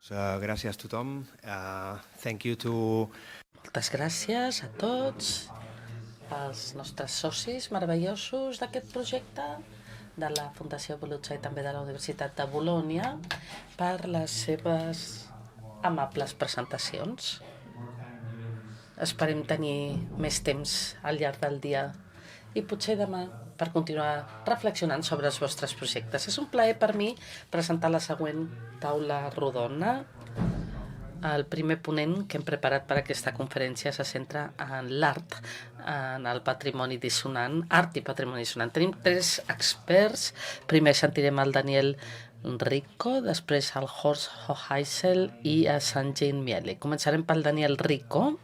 Gràcies a tothom. Thank you to... Moltes gràcies a tots, als nostres socis meravellosos d'aquest projecte, de la Fundació Boluccia i també de la Universitat de Bologna, per les seves amables presentacions. Esperem tenir més temps al llarg del dia i potser demà per continuar reflexionant sobre els vostres projectes. És un plaer per mi presentar la següent taula rodona. El primer ponent que hem preparat per aquesta conferència se centra en l'art, en el patrimoni dissonant, art i patrimoni dissonant. Tenim 3 experts. Primer sentirem el Daniel Rico, després el Horst Hoheisel i a Sanjay Miele. Començarem pel Daniel Rico,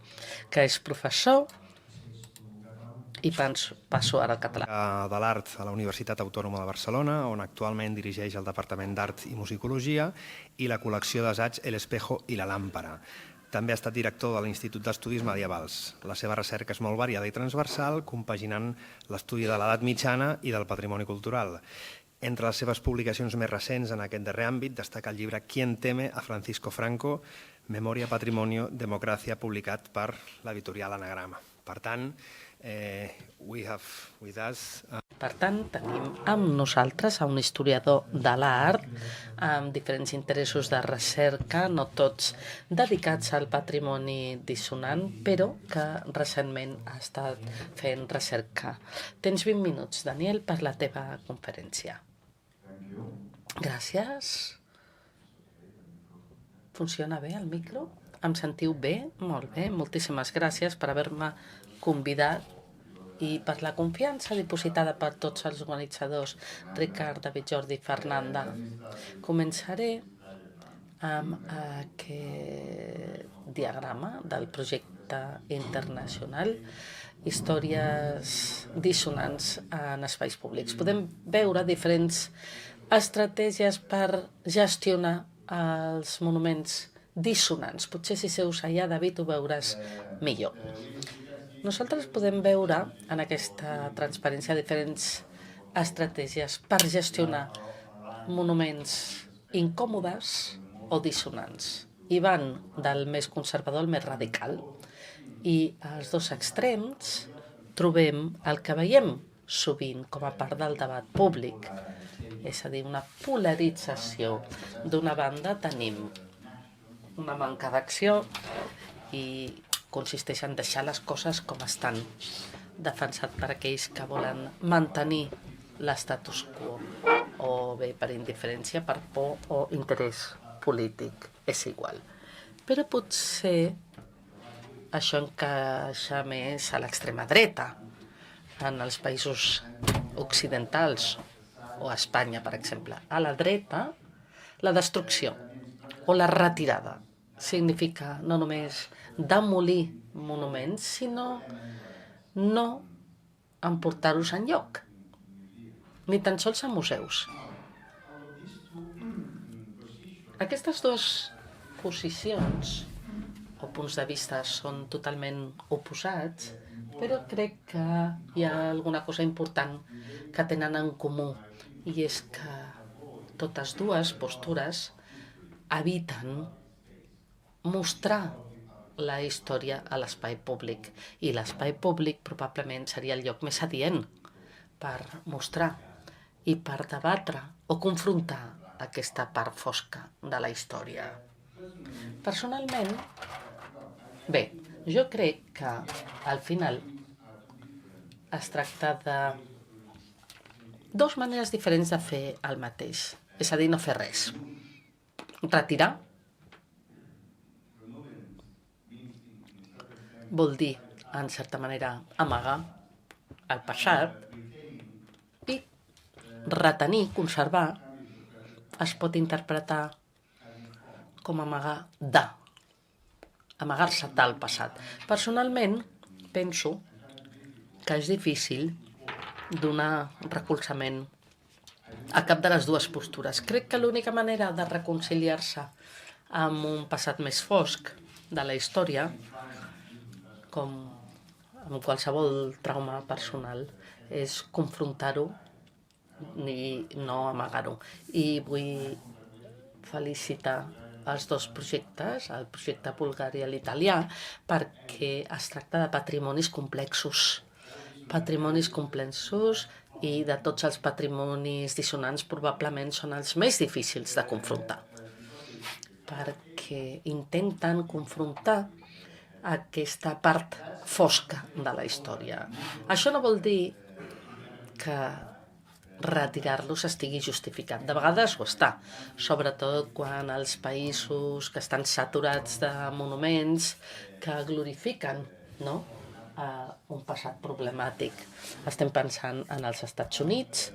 que és professor, i passo ara al català. De l'art a la Universitat Autònoma de Barcelona, on actualment dirigeix el Departament d'Art i Musicologia i la col·lecció d'assaig El Espejo i la Làmpara. També ha estat director de l'Institut d'Estudis Medievals. La seva recerca és molt variada i transversal, compaginant l'estudi de l'edat mitjana i del patrimoni cultural. Entre les seves publicacions més recents en aquest darrer àmbit destaca el llibre Quien teme a Francisco Franco, Memoria, Patrimonio, Democràcia, publicat per l'editorial Anagrama. Per tant, we have with us... Per tant, tenim amb nosaltres a un historiador de l'art amb diferents interessos de recerca, no tots dedicats al patrimoni dissonant, però que recentment ha estat fent recerca. Tens 20 minuts, Daniel, per la teva conferència. Gràcies. Funciona bé el micro? Em sentiu bé? Molt bé, moltíssimes gràcies per haver-me convidat i per la confiança dipositada per tots els organitzadors, Ricard, David, Jordi i Fernanda. Començaré amb aquest diagrama del projecte internacional Històries dissonants en espais públics. Podem veure diferents estratègies per gestionar els monuments dissonants. Potser si seus allà, David, ho veuràs millor. Nosaltres podem veure en aquesta transparència diferents estratègies per gestionar monuments incòmodes o dissonants. I van del més conservador al més radical. I als 2 extrems trobem el que veiem sovint com a part del debat públic, és a dir, una polarització. D'una banda tenim una manca d'acció i consisteix en deixar les coses com estan, defensat per aquells que volen mantenir l'estatus quo, o bé per indiferència, per por o interès polític, és igual. Però potser això encaixa més a l'extrema dreta, en els països occidentals, o a Espanya, per exemple. A la dreta, la destrucció o la retirada significa no només demolir monuments, sinó no emportar-los enlloc, ni tan sols a museus. Aquestes 2 posicions o punts de vista són totalment oposats, però crec que hi ha alguna cosa important que tenen en comú, i és que totes 2 postures eviten mostrar la història a l'espai públic, i l'espai públic probablement seria el lloc més adient per mostrar i per debatre o confrontar aquesta part fosca de la història. Personalment, bé, jo crec que al final es tracta de 2 maneres diferents de fer el mateix, és a dir, no fer res. Retirar vol dir, en certa manera, amagar el passat, i retenir, conservar, es pot interpretar com amagar de, amagar-se del passat. Personalment, penso que és difícil donar recolzament a cap de les 2 postures. Crec que l'única manera de reconciliar-se amb un passat més fosc de la història, com amb qualsevol trauma personal, és confrontar-ho i no amagar-ho. I vull felicitar els dos projectes, el projecte búlgar i l'italià, perquè es tracta de patrimonis complexos i de tots els patrimonis dissonants probablement són els més difícils de confrontar, perquè intenten confrontar aquesta part fosca de la història. Això no vol dir que retirar-los estigui justificat. De vegades ho està, sobretot quan els països que estan saturats de monuments que glorifiquen, no?, un passat problemàtic. Estem pensant en els Estats Units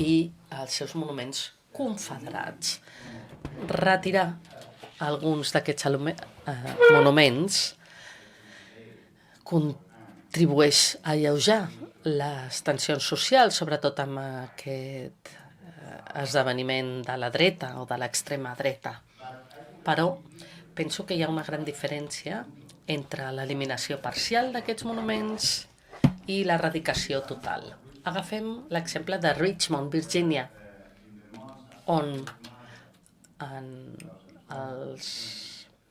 i els seus monuments confederats. Retirar alguns d'aquests monuments contribueix a alleujar les tensions socials, sobretot amb aquest esdeveniment de la dreta o de l'extrema dreta. Però penso que hi ha una gran diferència entre l'eliminació parcial d'aquests monuments i l'erradicació total. Agafem l'exemple de Richmond, Virginia, on en els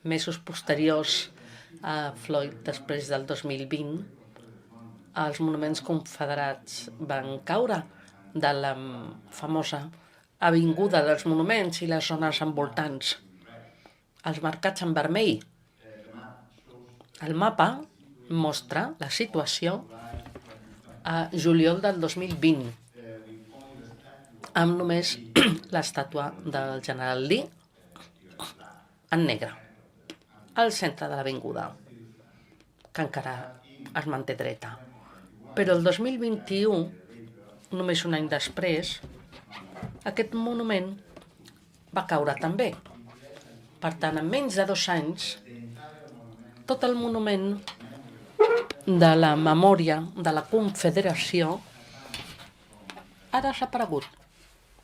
mesos posteriors a Floyd, després del 2020, els monuments confederats van caure de la famosa avinguda dels monuments i les zones envoltants, els marcats en vermell. El mapa mostra la situació a juliol del 2020, amb només l'estàtua del general Lee en negre, al centre de l'avinguda, que encara es manté dreta. Però el 2021, només un any després, aquest monument va caure també. Per tant, en menys de 2 anys, tot el monument de la memòria de la Confederació ha desaparegut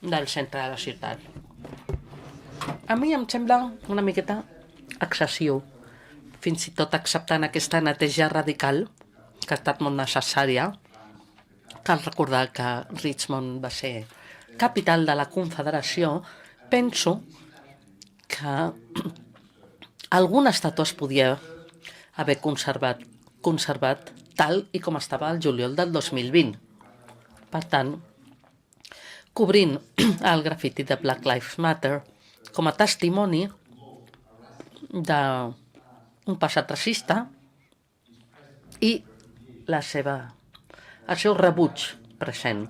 del centre de la ciutat. A mi em sembla una miqueta excessiu, fins i tot acceptant aquesta neteja radical, que ha estat molt necessària. Cal recordar que Richmond va ser capital de la Confederació. Penso que alguna estàtua es podia haver conservat tal i com estava el juliol del 2020. Per tant, cobrint el grafiti de Black Lives Matter com a testimoni d'un passat racista i el seu rebuig present,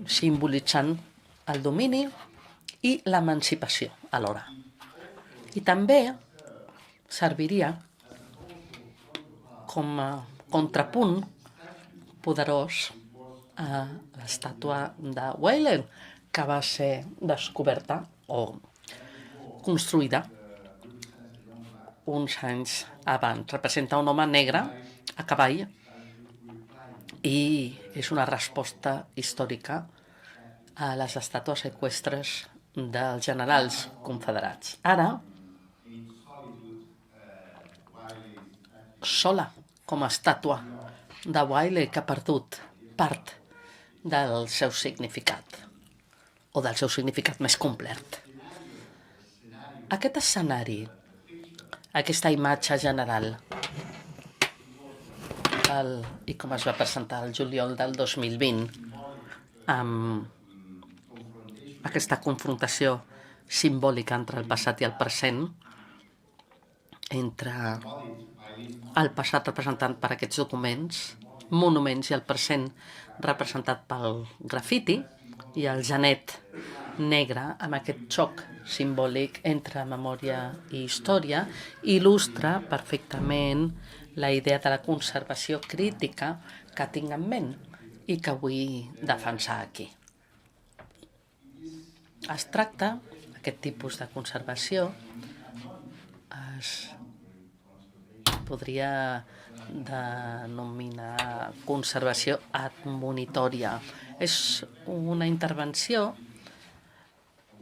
simbolitzant el domini i l'emancipació alhora. I també serviria com a contrapunt poderós a l'estàtua de Weyler, que va ser descoberta o construïda uns anys abans. Representa un home negre a cavall i és una resposta històrica a les estàtues eqüestres dels generals confederats. Ara, sola com a estàtua de Wiley, que ha perdut part del seu significat o del seu significat més complet. Aquest escenari, aquesta imatge general, i com es va presentar el juliol del 2020, amb aquesta confrontació simbòlica entre el passat i el present, entre el passat representat per aquests documents, monuments, i el present representat pel grafiti, i el genet negre amb aquest xoc simbòlic entre memòria i història, il·lustra perfectament la idea de la conservació crítica que tinc en ment i que vull defensar aquí. Es tracta, aquest tipus de conservació, es podria denominar conservació admonitòria. És una intervenció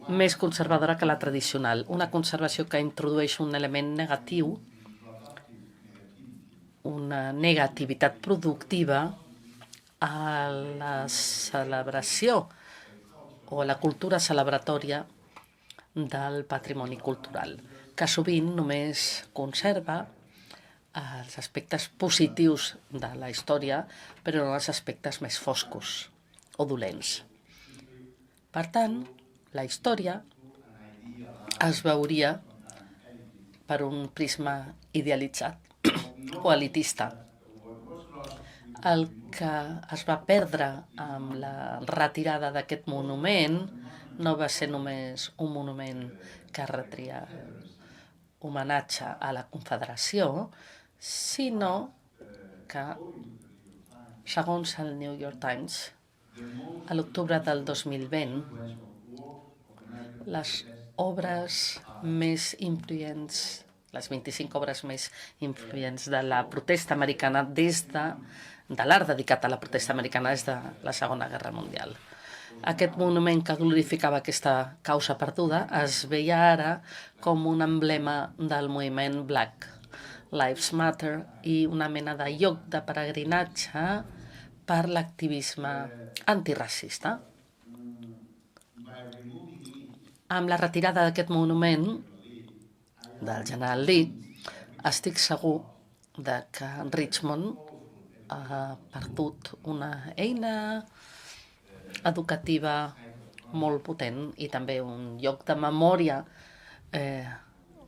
més conservadora que la tradicional, una conservació que introdueix un element negatiu, una negativitat productiva a la celebració o a la cultura celebratòria del patrimoni cultural, que sovint només conserva els aspectes positius de la història, però no els aspectes més foscos o dolents. Per tant, la història es veuria per un prisma idealitzat o elitista. El que es va perdre amb la retirada d'aquest monument no va ser només un monument que retria homenatge a la Confederació, sinó que, segons el New York Times, a l'octubre del 2020, les obres més influents, les 25 obres més influents de la protesta americana de l'art dedicat a la protesta americana des de la Segona Guerra Mundial. Aquest monument que glorificava aquesta causa perduda es veia ara com un emblema del moviment Black Lives Matter i una mena de lloc de peregrinatge per l'activisme antiracista. Amb la retirada d'aquest monument del general Lee, estic segur que Richmond ha perdut una eina educativa molt potent i també un lloc de memòria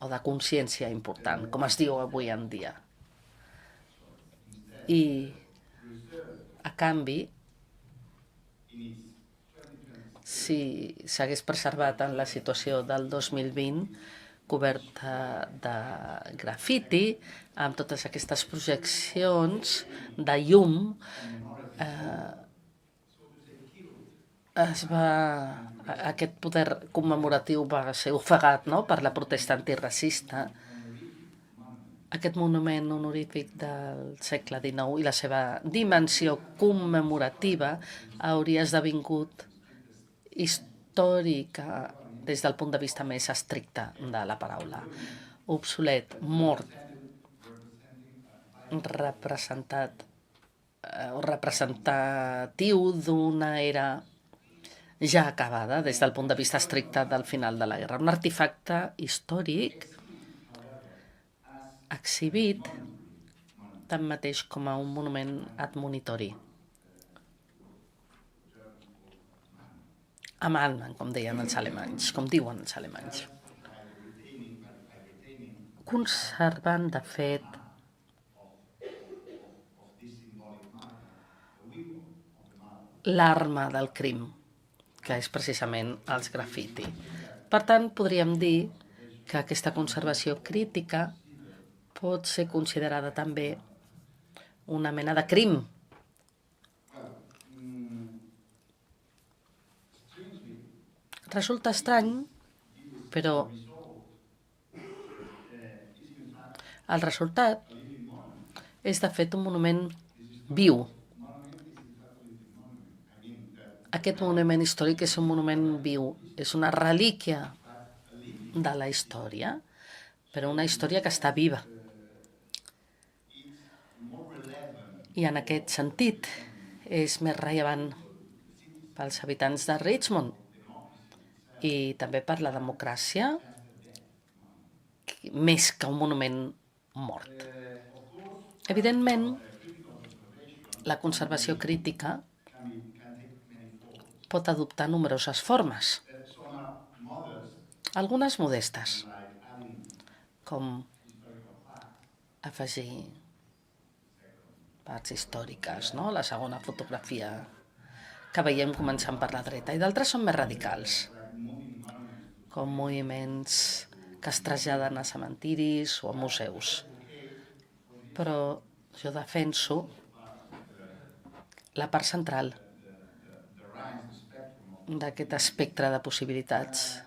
o de consciència important, com es diu avui en dia. I, a canvi, si s'hagués preservat en la situació del 2020, coberta de grafiti, amb totes aquestes projeccions de llum, aquest poder commemoratiu va ser ofegat, no?, per la protesta antiracista. Aquest monument honorífic del segle XIX i la seva dimensió commemorativa hauria esdevingut històrica des del punt de vista més estricte de la paraula. Obsolet, mort, representatiu d'una era ja acabada des del punt de vista estricte del final de la guerra. Un artefacte històric exhibit tanmateix com a un monument admonitori. Amb alma, com deien els alemanys, com diuen els alemanys. Conservant, de fet, l'arma del crim, que és precisament els grafiti. Per tant, podríem dir que aquesta conservació crítica pot ser considerada també una mena de crim. Resulta estrany, però el resultat és, de fet, un monument viu. Aquest monument històric és un monument viu, és una relíquia de la història, però una història que està viva. I en aquest sentit és més rellevant pels habitants de Richmond i també per la democràcia, més que un monument mort. Evidentment, la conservació crítica pot adoptar nombroses formes, algunes modestes, com afegir parts històriques, no? La segona fotografia que veiem començant per la dreta, i d'altres són més radicals, com moviments que es traslladen a cementiris o a museus. Però jo defenso la part central d'aquest espectre de possibilitats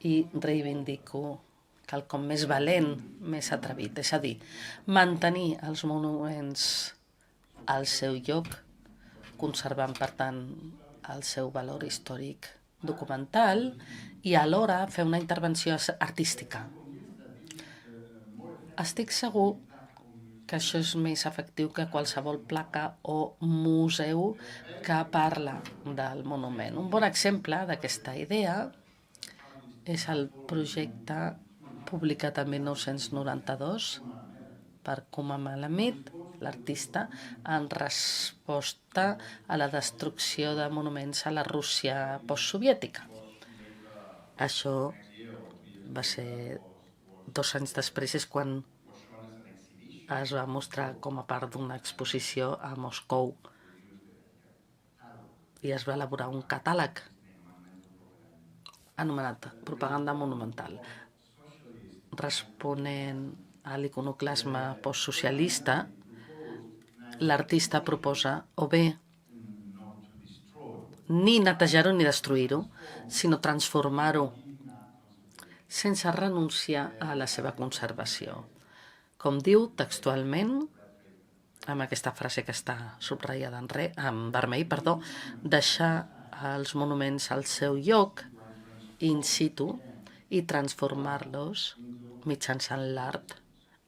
i reivindico quelcom més valent, més atrevit, és a dir, mantenir els monuments al seu lloc, conservant, per tant, el seu valor històric documental i alhora fer una intervenció artística. Estic segur que això és més efectiu que qualsevol placa o museu que parla del monument. Un bon exemple d'aquesta idea és el projecte publicat el 1992 per Kuma Malamid, l'artista, en resposta a la destrucció de monuments a la Rússia postsoviètica. Això va ser 2 anys després, és quan es va mostrar com a part d'una exposició a Moscou i es va elaborar un catàleg anomenat Propaganda Monumental. Responent a l'iconoclasme postsocialista, l'artista proposa o bé ni netejar-ho ni destruir-ho, sinó transformar-ho sense renunciar a la seva conservació. Com diu textualment, amb aquesta frase que està subratllada en vermell, deixar els monuments al seu lloc, in situ, i transformar-los mitjançant l'art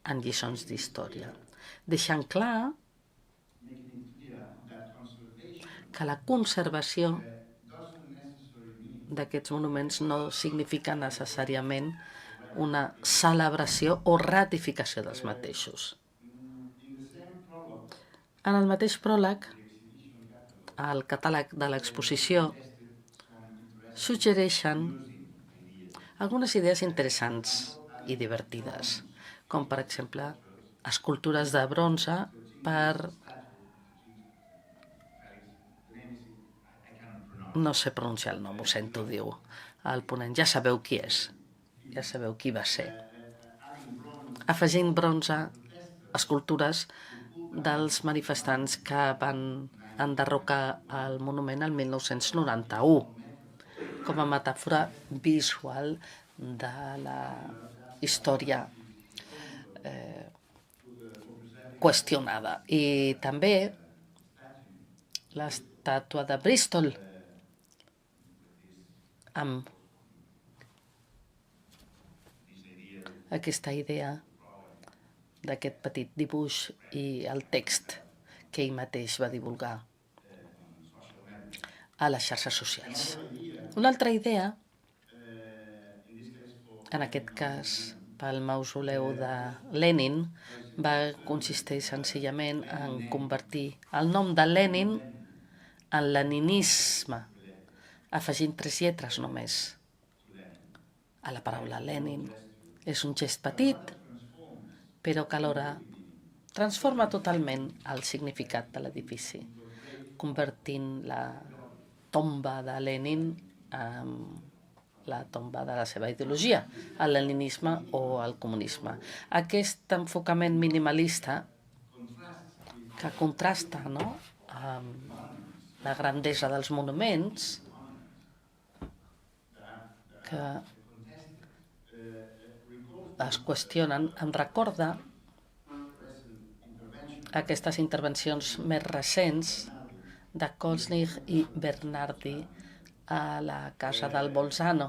en lliçons d'història, deixant clar que la conservació d'aquests monuments no significa necessàriament una celebració o ratificació dels mateixos. En el mateix pròleg, al catàleg de l'exposició, suggereixen algunes idees interessants i divertides, com per exemple escultures de bronze per... No sé pronunciar el nom, ho sento, diu el ponent. Ja sabeu qui és, ja sabeu qui va ser. Afegint bronze, escultures dels manifestants que van enderrocar el monument el 1991, com a metàfora visual de la història qüestionada. I també l'estàtua de Bristol, amb aquesta idea d'aquest petit dibuix i el text que ell mateix va divulgar a les xarxes socials. Una altra idea, en aquest cas pel mausoleu de Lenin, va consistir senzillament en convertir el nom de Lenin en leninisme, afegint 3 lletres només a la paraula Lenin. És un gest petit, però que alhora transforma totalment el significat de l'edifici, convertint la tomba de Lenin en la tomba de la seva ideologia, el leninisme o el comunisme. Aquest enfocament minimalista que contrasta, no?, amb la grandesa dels monuments, que es qüestionen, em recorda aquestes intervencions més recents de Kolsnig i Bernardi a la casa del Bolzano,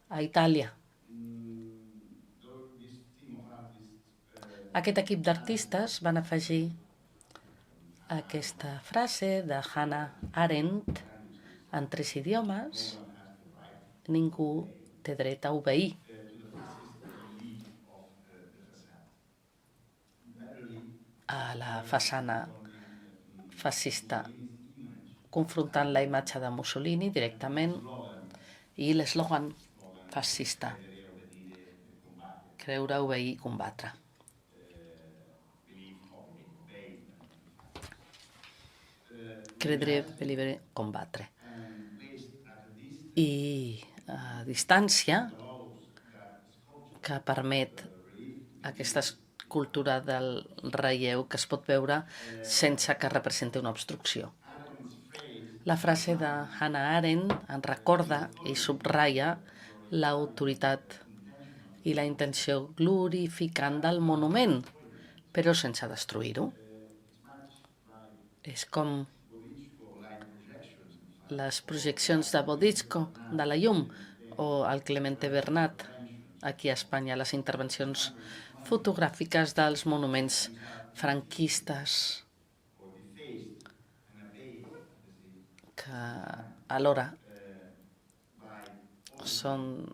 a Itàlia. Aquest equip d'artistes van afegir aquesta frase de Hannah Arendt en 3 idiomes: ningú té dret a obeir. A la façana fascista, confrontant la imatge de Mussolini directament i l'eslògan fascista: creure, obeir, combatre. Credere, believere, combatre. I a distància, que permet aquesta escultura del relleu que es pot veure sense que representi una obstrucció. La frase de Hannah Arendt en recorda i subratlla l'autoritat i la intenció glorificant del monument, però sense destruir-ho. És com les projeccions de Boditschko, de la llum, o el Clemente Bernat, aquí a Espanya, les intervencions fotogràfiques dels monuments franquistes, que alhora són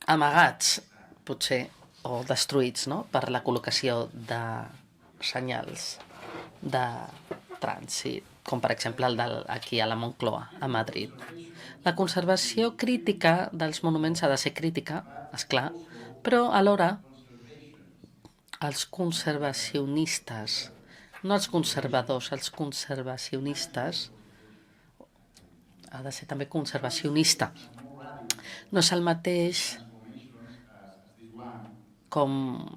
amagats, potser, o destruïts, no?, per la col·locació de senyals de trànsit, com per exemple el aquí a la Moncloa, a Madrid. La conservació crítica dels monuments ha de ser crítica, és clar, però alhora els conservacionistes, no els conservadors, els conservacionistes, ha de ser també conservacionista. No és el mateix com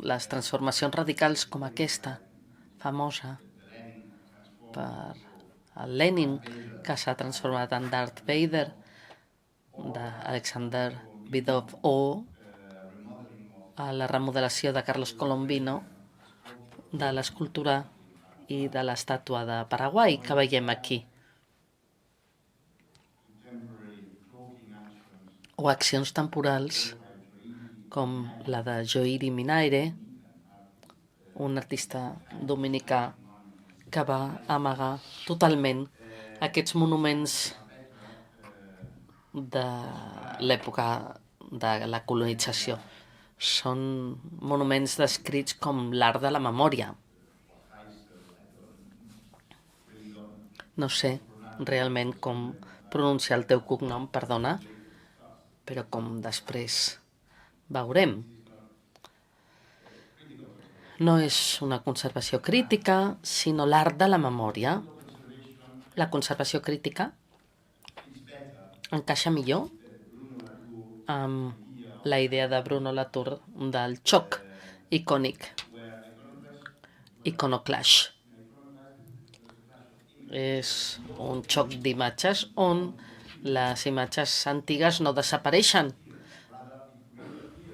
les transformacions radicals com aquesta, famosa, per el Lenin, que s'ha transformat en Darth Vader, d'Alexander Vidov, o a la remodelació de Carlos Colombino de l'escultura i de l'estàtua de Paraguai que veiem aquí. O accions temporals com la de Joiri Minaire, un artista dominicà que va amagar totalment aquests monuments de l'època de la colonització. Són monuments descrits com l'art de la memòria. No sé realment com pronunciar el teu cognom, perdona, però com després veurem. No és una conservació crítica, sinó l'art de la memòria. La conservació crítica encaixa millor amb la idea de Bruno Latour del xoc icònic, iconoclash. És un xoc d'imatges on les imatges antigues no desapareixen,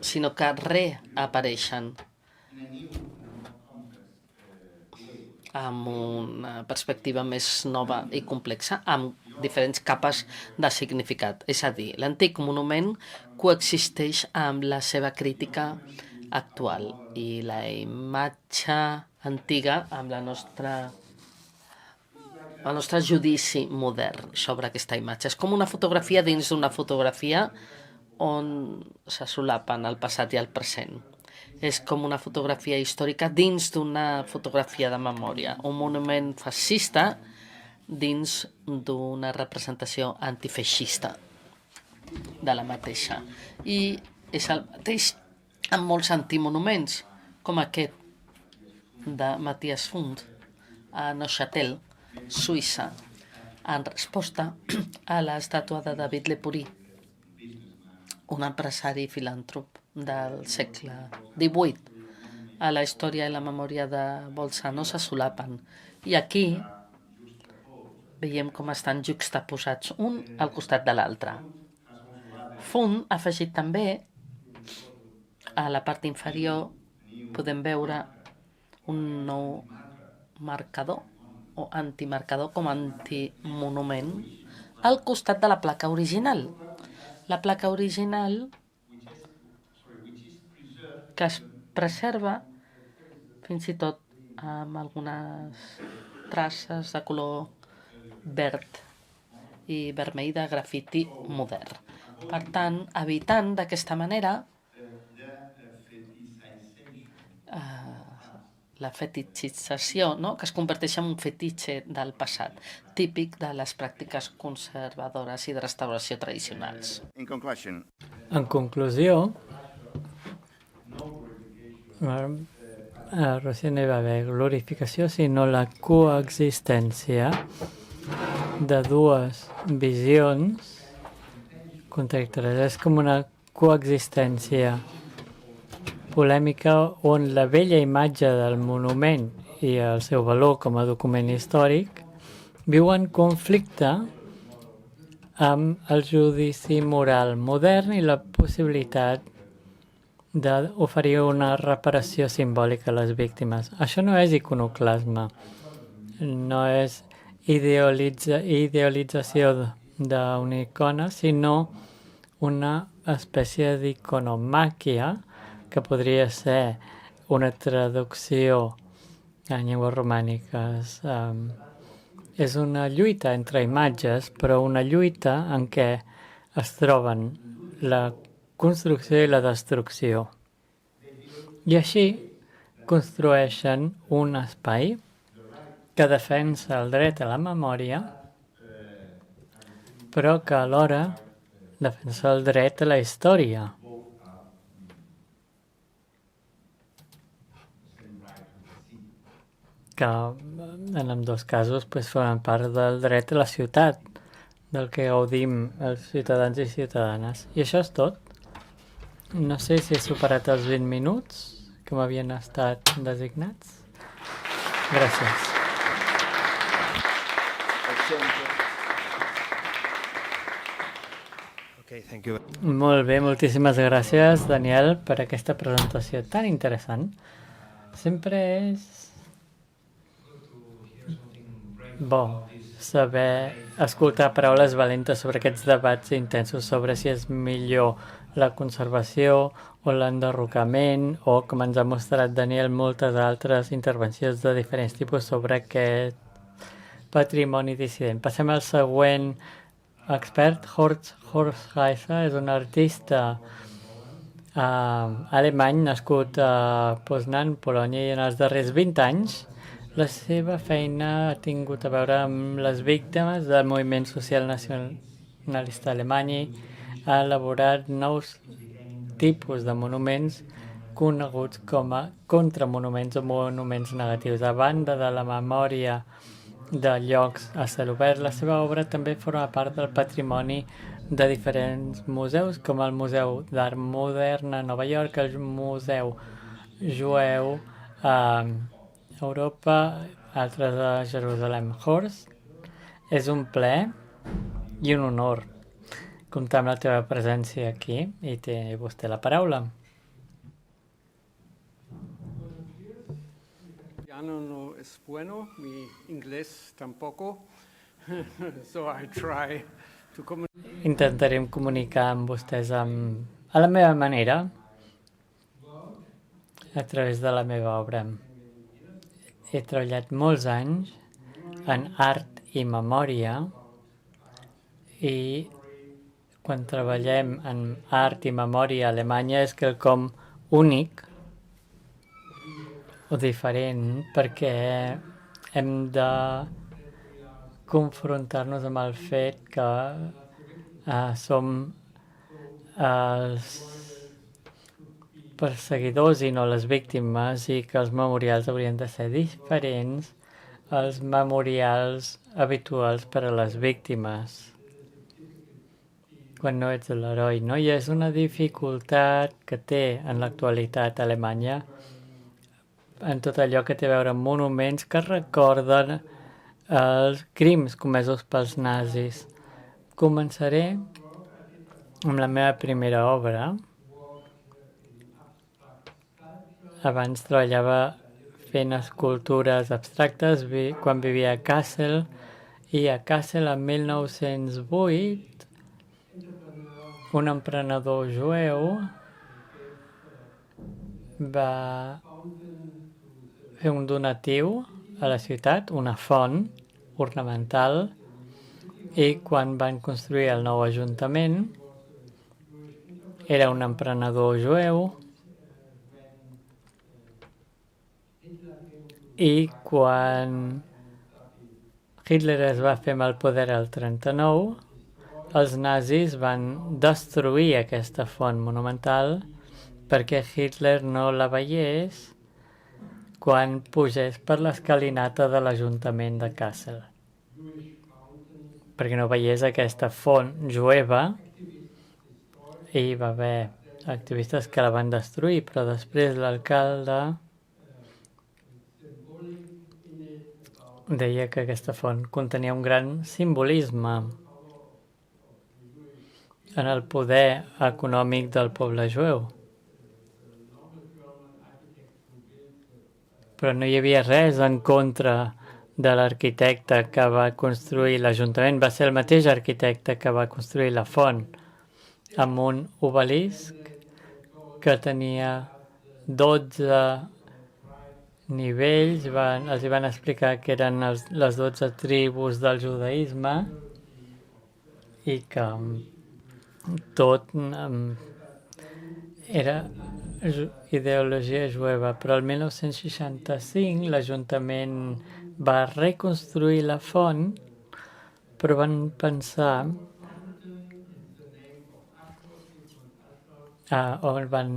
sinó que reapareixen amb una perspectiva més nova i complexa, amb diferents capes de significat. És a dir, l'antic monument coexisteix amb la seva crítica actual i la imatge antiga amb el nostre judici modern sobre aquesta imatge. És com una fotografia dins d'una fotografia on se solapen el passat i el present. És com una fotografia històrica dins d'una fotografia de memòria. Un monument fascista dins d'una representació antifeixista de la mateixa. I és el mateix amb molts antimonuments, com aquest de Matthias Fund a Neuchâtel, Suïssa, en resposta a l'estàtua de David Lepuri, un empresari filàntrop del segle XVIII. A la història i la memòria de Bolzano se solapen. I aquí veiem com estan juxtaposats un al costat de l'altre. Fund ha afegit també, a la part inferior, podem veure un nou marcador o antimarcador com a antimonument al costat de la placa original. La placa original que es preserva fins i tot amb algunes traces de color verd i vermell de grafiti modern. Per tant, evitant d'aquesta manera la fetitxització, no?, que es converteix en un fetitxe del passat, típic de les pràctiques conservadores i de restauració tradicionals. En conclusió, Roser, no hi va haver glorificació, sinó la coexistència de dues visions contradictòries. És com una coexistència polèmica on la vella imatge del monument i el seu valor com a document històric viuen conflicte amb el judici moral modern i la possibilitat d'oferir una reparació simbòlica a les víctimes. Això no és iconoclasme, no és idealització d'una icona, sinó una espècie d'iconomàquia que podria ser una traducció en llengües romàniques. És una lluita entre imatges, però una lluita en què es troben la construcció i la destrucció. I així construeixen un espai que defensa el dret a la memòria, però que alhora defensa el dret a la història. Que en ambdós casos formen part del dret a la ciutat, del que gaudim els ciutadans i ciutadanes. I això és tot. No sé si he superat els 20 minuts que m'havien estat designats. Gràcies. Okay, thank you. Molt bé, moltíssimes gràcies, Daniel, per aquesta presentació tan interessant. Sempre és bo saber escoltar paraules valentes sobre aquests debats intensos sobre si és millor la conservació o l'enderrocament o, com ens ha mostrat Daniel, moltes altres intervencions de diferents tipus sobre aquest patrimoni dissident. Passem al següent expert. Horst Heiser és un artista alemany nascut a Poznan, Polònia, i en els darrers 20 anys la seva feina ha tingut a veure amb les víctimes del moviment social nacionalista alemany i ha elaborat nous tipus de monuments coneguts com a contramonuments o monuments negatius. A banda de la memòria de llocs a cel obert, la seva obra també forma part del patrimoni de diferents museus, com el Museu d'Art Modern a Nova York, el Museu Jueu a Europa, altres a Jerusalem. Horst, és un plaer i un honor comptar amb la teva presència aquí i té vostè la paraula. No es bueno, mi inglés tampoco, so I try to communicate. Intentarem comunicar amb vostès a la meva manera, a través de la meva obra. He treballat molts anys en art i memòria i quan treballem en art i memòria a Alemanya és quelcom únic o diferent perquè hem de confrontar-nos amb el fet que som els perseguidors i no les víctimes i que els memorials haurien de ser diferents als memorials habituals per a les víctimes quan no ets l'heroi, no? I és una dificultat que té en l'actualitat Alemanya en tot allò que té a veure amb monuments que recorden els crims comesos pels nazis. Començaré amb la meva primera obra. Abans treballava fent escultures abstractes quan vivia a Kassel, i a Kassel en 1908 un emprenedor jueu va fer un donatiu a la ciutat, una font ornamental, i quan van construir el nou ajuntament era un emprenedor jueu i quan Hitler es va fer amb el poder al 39, els nazis van destruir aquesta font monumental perquè Hitler no la veiés quan pugés per l'escalinata de l'Ajuntament de Kassel. Perquè no veiés aquesta font jueva i hi va haver activistes que la van destruir, però després l'alcalde deia que aquesta font contenia un gran simbolisme en el poder econòmic del poble jueu. Però no hi havia res en contra de l'arquitecte que va construir l'Ajuntament. Va ser el mateix arquitecte que va construir la font amb un obelisc que tenia 12 nivells. Els van explicar que eren les 12 tribus del judaïsme i que tot era ideologia jueva, però el 1965 l'Ajuntament va reconstruir la font, però van pensar o van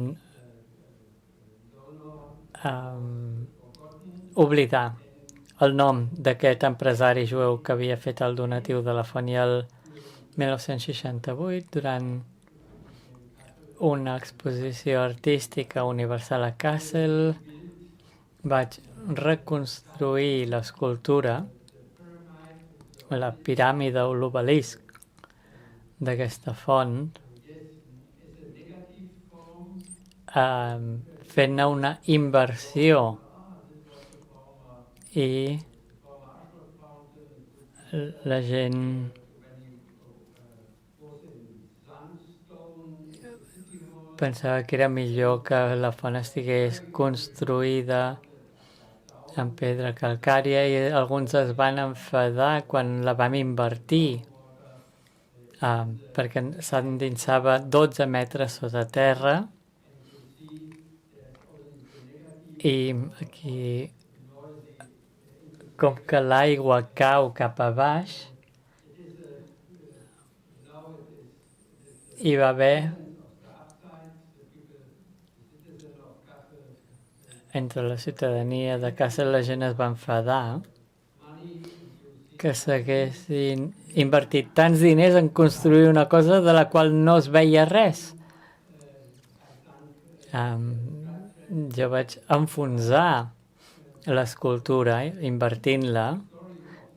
oblidar el nom d'aquest empresari jueu que havia fet el donatiu de la font, i el 1968, durant una exposició artística universal a Kassel, vaig reconstruir l'escultura, la piràmide o l'obelisc d'aquesta font, fent-ne una inversió, i la gent pensava que era millor que la font estigués construïda en pedra calcària, i alguns es van enfadar quan la vam invertir, perquè s'endinsava 12 metres sota terra, i aquí, com que l'aigua cau cap a baix, hi va haver, entre la ciutadania de Kassel, la gent es va enfadar que s'haguessin invertit tants diners en construir una cosa de la qual no es veia res. Jo vaig enfonsar l'escultura invertint-la,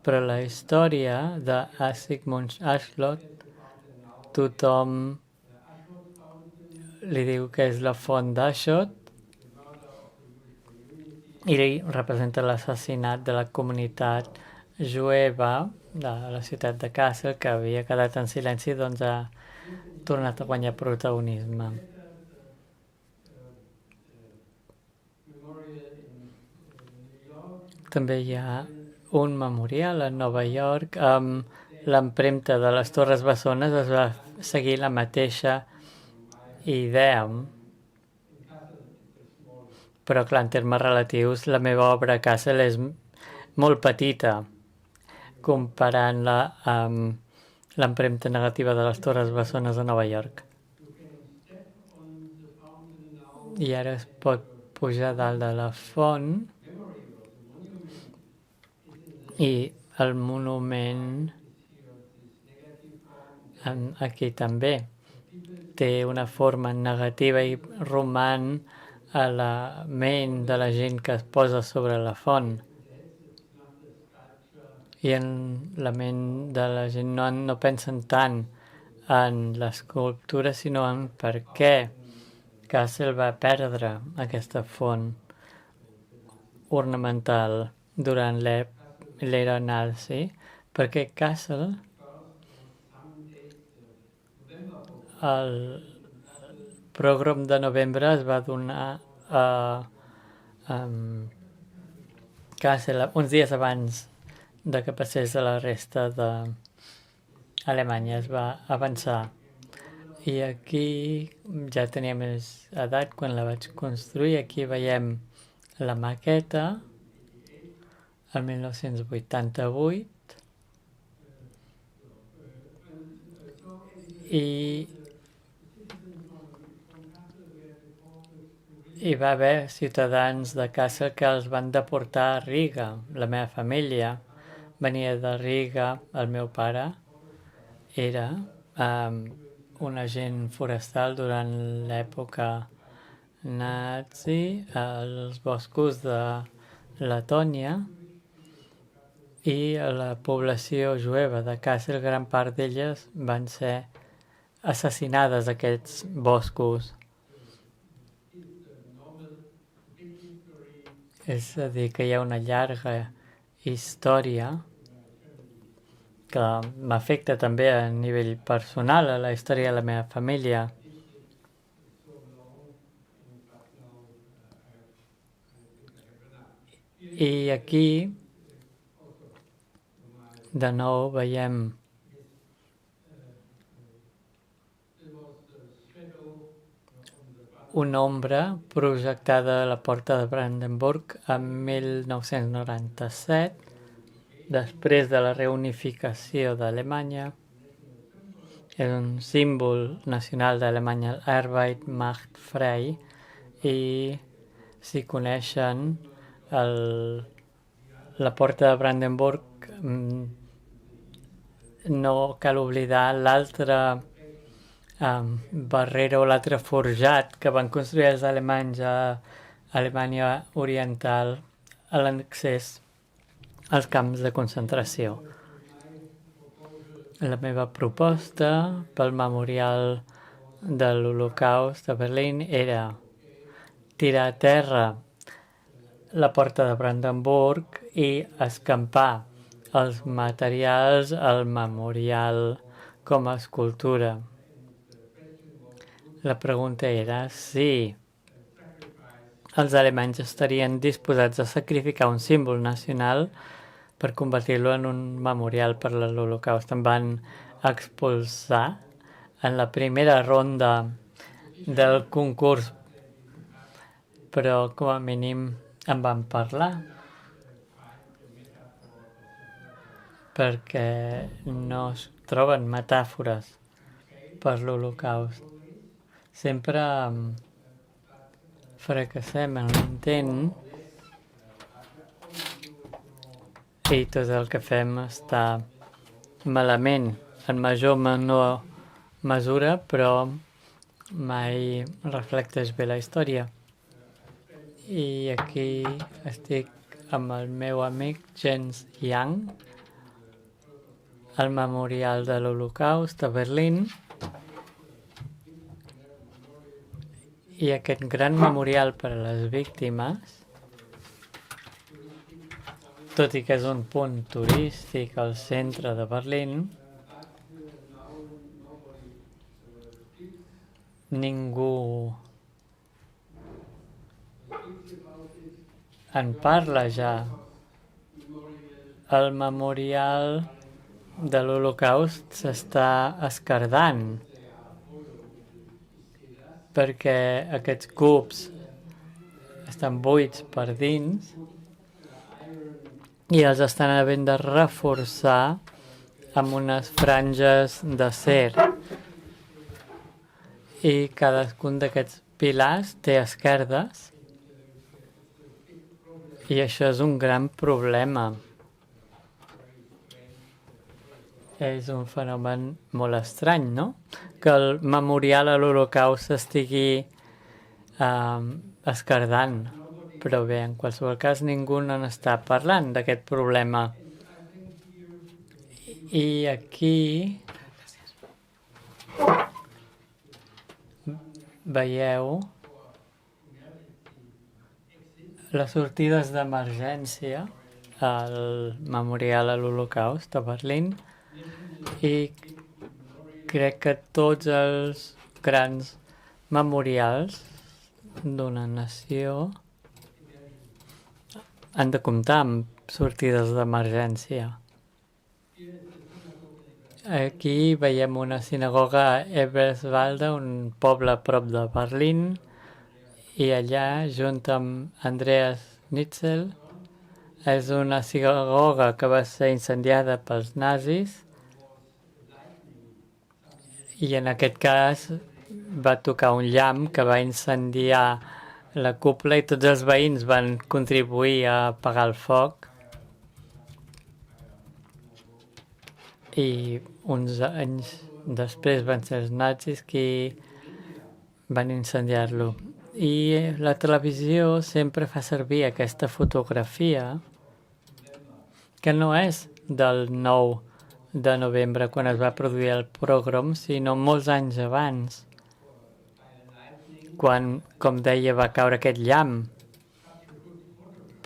però la història de Sigmund Ashloth, tothom li diu que és la font d'Ashot, i representa l'assassinat de la comunitat jueva de la ciutat de Kassel, que havia quedat en silenci, doncs ha tornat a guanyar protagonisme. També hi ha un memorial a Nova York amb l'empremta de les Torres Bessones. Es va seguir la mateixa idea, però clar, en termes relatius la meva obra a Kassel és molt petita comparant-la amb l'empremta negativa de les Torres Bessones a Nova York. I ara es pot pujar dalt de la font, i el monument aquí també té una forma negativa i roman a la ment de la gent que es posa sobre la font. I en la ment de la gent no pensen tant en l'escultura, sinó en per què Kassel va perdre aquesta font ornamental durant l'era nazi, perquè Kassel, el pogrom de novembre es va donar a Kassel uns dies abans de que passés a la resta d'Alemanya. Es va avançar. I aquí ja tenia més edat quan la vaig construir. Aquí veiem la maqueta, el 1988, i hi va haver ciutadans de Kassel que els van deportar a Riga. La meva família venia de Riga. El meu pare era un agent forestal durant l'època nazi als boscos de Letònia, i la població jueva de Kassel, gran part d'elles van ser assassinades a aquests boscos. És a dir, que hi ha una llarga història que m'afecta també a nivell personal, a la història de la meva família. I aquí, de nou, veiem una ombra projectada a la porta de Brandenburg en 1997, després de la reunificació d'Alemanya. És un símbol nacional d'Alemanya, Arbeit macht frei, i si coneixen la porta de Brandenburg, no cal oblidar l'altre barrera o l'altre forjat que van construir els alemanys a Alemanya Oriental a l'accés als camps de concentració. La meva proposta pel memorial de l'Holocaust de Berlín era tirar a terra la porta de Brandenburg i escampar els materials al memorial com a escultura. La pregunta era si els alemanys estarien disposats a sacrificar un símbol nacional per convertir-lo en un memorial per l'Holocaust. Em van expulsar en la primera ronda del concurs, però com a mínim en van parlar, perquè no es troben metàfores per l'Holocaust. Sempre fracassem en l'intent i tot el que fem està malament, en major o menor mesura, però mai reflecteix bé la història. I aquí estic amb el meu amic Jens Young, al Memorial de l'Holocaust a Berlín, i aquest gran memorial per a les víctimes, tot i que és un punt turístic al centre de Berlín, ningú en parla ja. El memorial de l'Holocaust s'està esquerdant perquè aquests cubs estan buits per dins i els estan havent de reforçar amb unes franges d'acer. I cadascun d'aquests pilars té esquerdes i això és un gran problema. És un fenomen molt estrany, no? Que el memorial a l'Holocaust s'estigui esquerdant. Però bé, en qualsevol cas, ningú no n'està parlant d'aquest problema. I aquí veieu les sortides d'emergència al Memorial a l'Holocaust a Berlín, i crec que tots els grans memorials d'una nació han de comptar amb sortides d'emergència. Aquí veiem una sinagoga a Eberswalde, un poble a prop de Berlín, i allà, junt amb Andreas Nitzel, és una sinagoga que va ser incendiada pels nazis, i en aquest cas va tocar un llamp que va incendiar la cúpula i tots els veïns van contribuir a apagar el foc. I uns anys després van ser els nazis qui van incendiar-lo. I la televisió sempre fa servir aquesta fotografia, que no és del 9 de novembre, quan es va produir el pogrom, sinó molts anys abans, quan, com deia, va caure aquest llamp.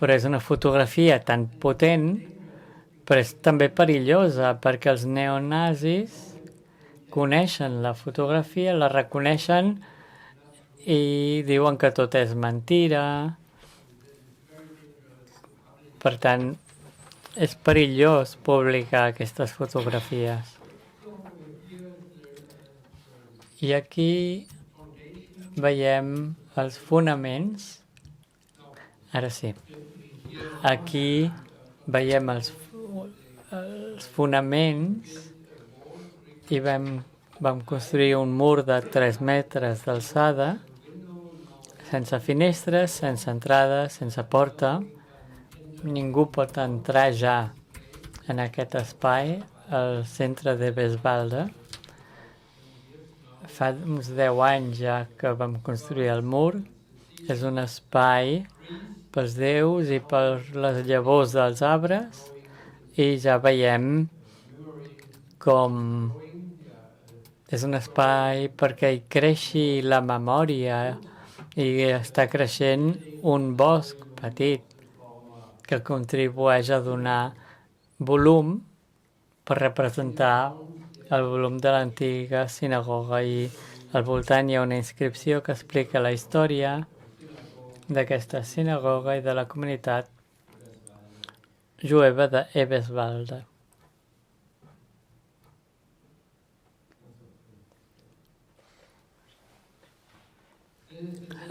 Però és una fotografia tan potent, però és també perillosa, perquè els neonazis coneixen la fotografia, la reconeixen i diuen que tot és mentira. Per tant, és perillós publicar aquestes fotografies. I aquí veiem els fonaments. Ara sí. Aquí veiem els fonaments i vam construir un mur de 3 metres d'alçada, sense finestres, sense entrada, sense porta. Ningú pot entrar ja en aquest espai, al centre de Besvalda. Fa uns 10 anys ja que vam construir el mur. És un espai pels déus i per les llavors dels arbres, i ja veiem com és un espai perquè hi creixi la memòria i està creixent un bosc petit que contribueix a donar volum per representar el volum de l'antiga sinagoga, i al voltant hi ha una inscripció que explica la història d'aquesta sinagoga i de la comunitat jueva d'Eberswalde.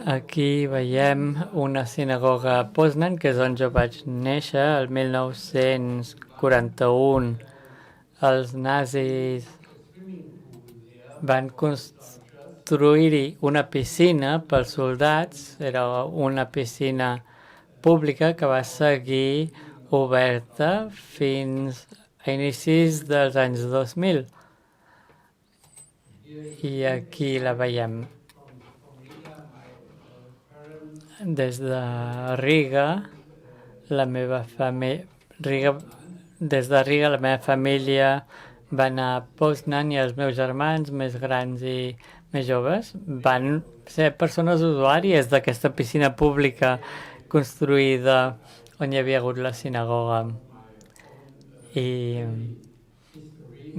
Aquí veiem una sinagoga a Poznan, que és on jo vaig néixer, el 1941. Els nazis van construir-hi una piscina pels soldats, era una piscina pública que va seguir oberta fins a inicis dels anys 2000. I aquí la veiem. Des de Riga, la meva família va anar a Poznan, i els meus germans més grans i més joves van ser persones usuàries d'aquesta piscina pública construïda on hi havia hagut la sinagoga. I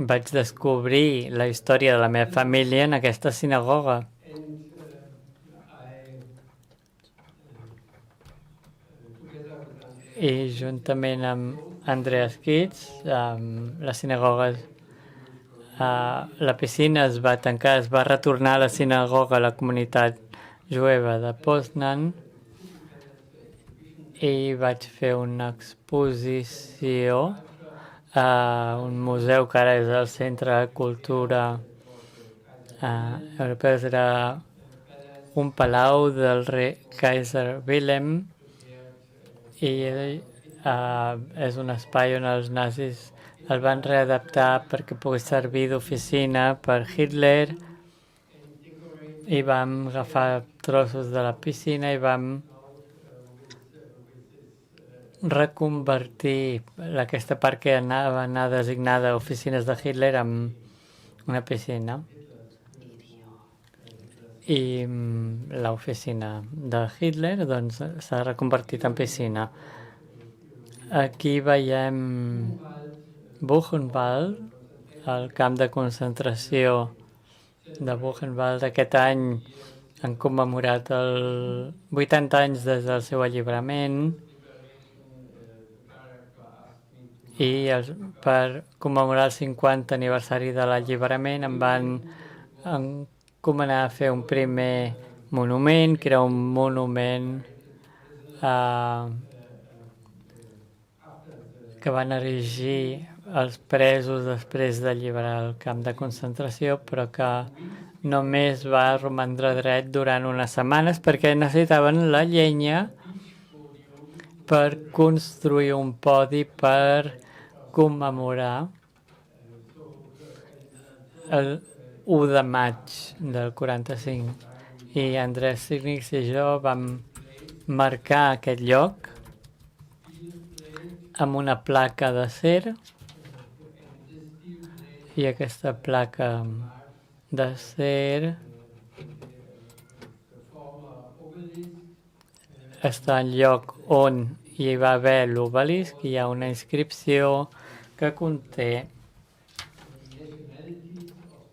vaig descobrir la història de la meva família en aquesta sinagoga. I juntament amb Andreas Kitz, la sinagoga, la piscina es va tancar, es va retornar a la sinagoga a la comunitat jueva de Poznan, i vaig fer una exposició a un museu que ara és el Centre de Cultura Europeu. Era un palau del rei Kaiser Wilhelm, i és un espai on els nazis el van readaptar perquè pogués servir d'oficina per Hitler, i vam agafar trossos de la piscina i vam reconvertir aquesta part que anava a anar designada a oficines de Hitler en una piscina. I l'oficina de Hitler doncs, s'ha reconvertit en piscina. Aquí veiem Buchenwald, el camp de concentració de Buchenwald. Aquest any han commemorat 80 anys des del seu alliberament, i per commemorar el 50 aniversari de l'alliberament em van encomanar a fer un primer monument, que era un monument que van erigir els presos després d'alliberar el camp de concentració, però que només va romandre dret durant unes setmanes perquè necessitaven la llenya per construir un podi per commemorar el 1 de maig del 45. I Andrés Signix i jo vam marcar aquest lloc amb una placa d'acer, i aquesta placa d'acer està en lloc on hi va haver l'obelisc. Hi ha una inscripció que conté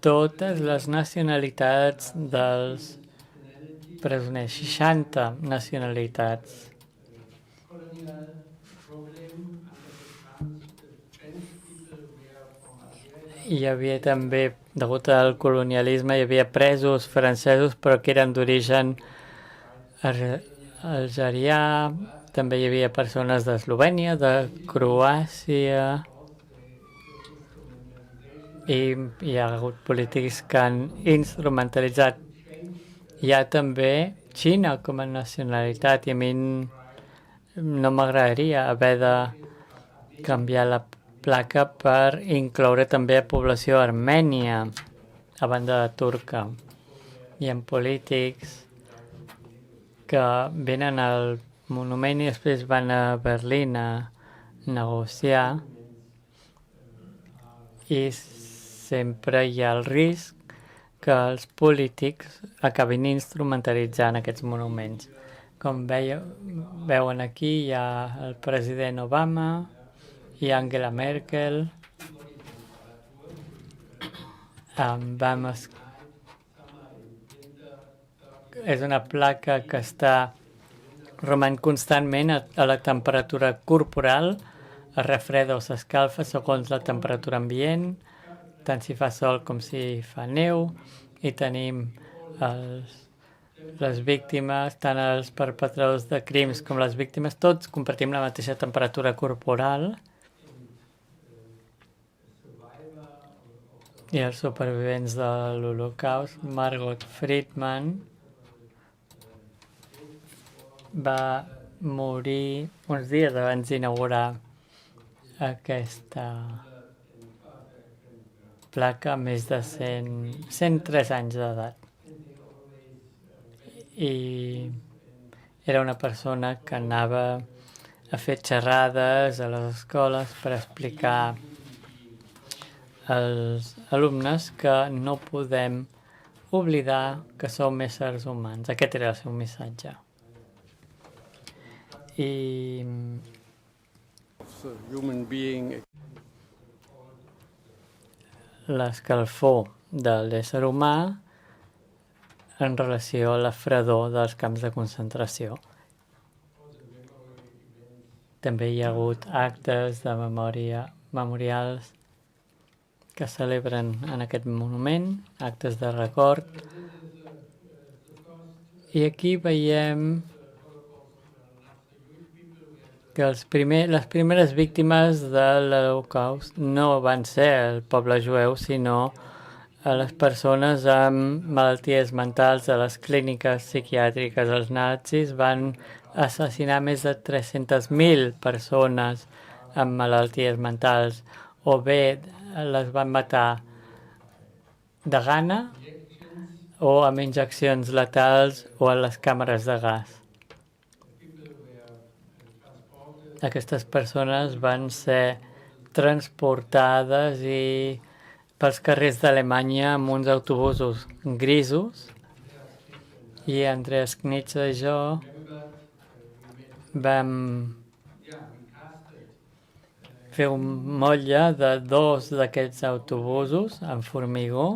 totes les nacionalitats dels presoners, 60 nacionalitats. Hi havia també degut al colonialisme hi havia presos francesos però que eren d'origen algerià, també hi havia persones d'Eslovènia, de Croàcia, i hi ha hagut polítics que han instrumentalitzat. Hi ha també Xina com a nacionalitat i a mi no m'agradaria haver de canviar la placa per incloure també a població armènia a banda de turca. Hi ha polítics que venen al monument i després van a Berlín a negociar i sempre hi ha el risc que els polítics acabin instrumentalitzant aquests monuments. Com veuen aquí, hi ha el president Obama i Angela Merkel. És una placa que roman constantment a la temperatura corporal, es refreda o s'escalfa segons la temperatura ambient, tant si fa sol com si fa neu, i tenim les víctimes, tant els perpetradors de crims com les víctimes, tots compartim la mateixa temperatura corporal. I els supervivents de l'Holocaust, Margot Friedman, va morir uns dies abans d'inaugurar aquesta placa, més de 103 anys d'edat. I era una persona que anava a fer xerrades a les escoles per explicar als alumnes que no podem oblidar que som éssers humans. Aquest era el seu missatge. I l'escalfor de l'ésser humà en relació a la fredor dels camps de concentració. També hi ha hagut actes de memòria, memorials que celebren en aquest monument, actes de record. I aquí veiem que les primeres víctimes de l'Holocaust no van ser el poble jueu, sinó les persones amb malalties mentals a les clíniques psiquiàtriques. Els nazis van assassinar més de 300.000 persones amb malalties mentals, o bé les van matar de gana o amb injeccions letals o a les càmeres de gas. Aquestes persones van ser transportades pels carrers d'Alemanya amb uns autobusos grisos, i Andreas Knitze i jo vam fer un motlle de 2 d'aquests autobusos amb formigó,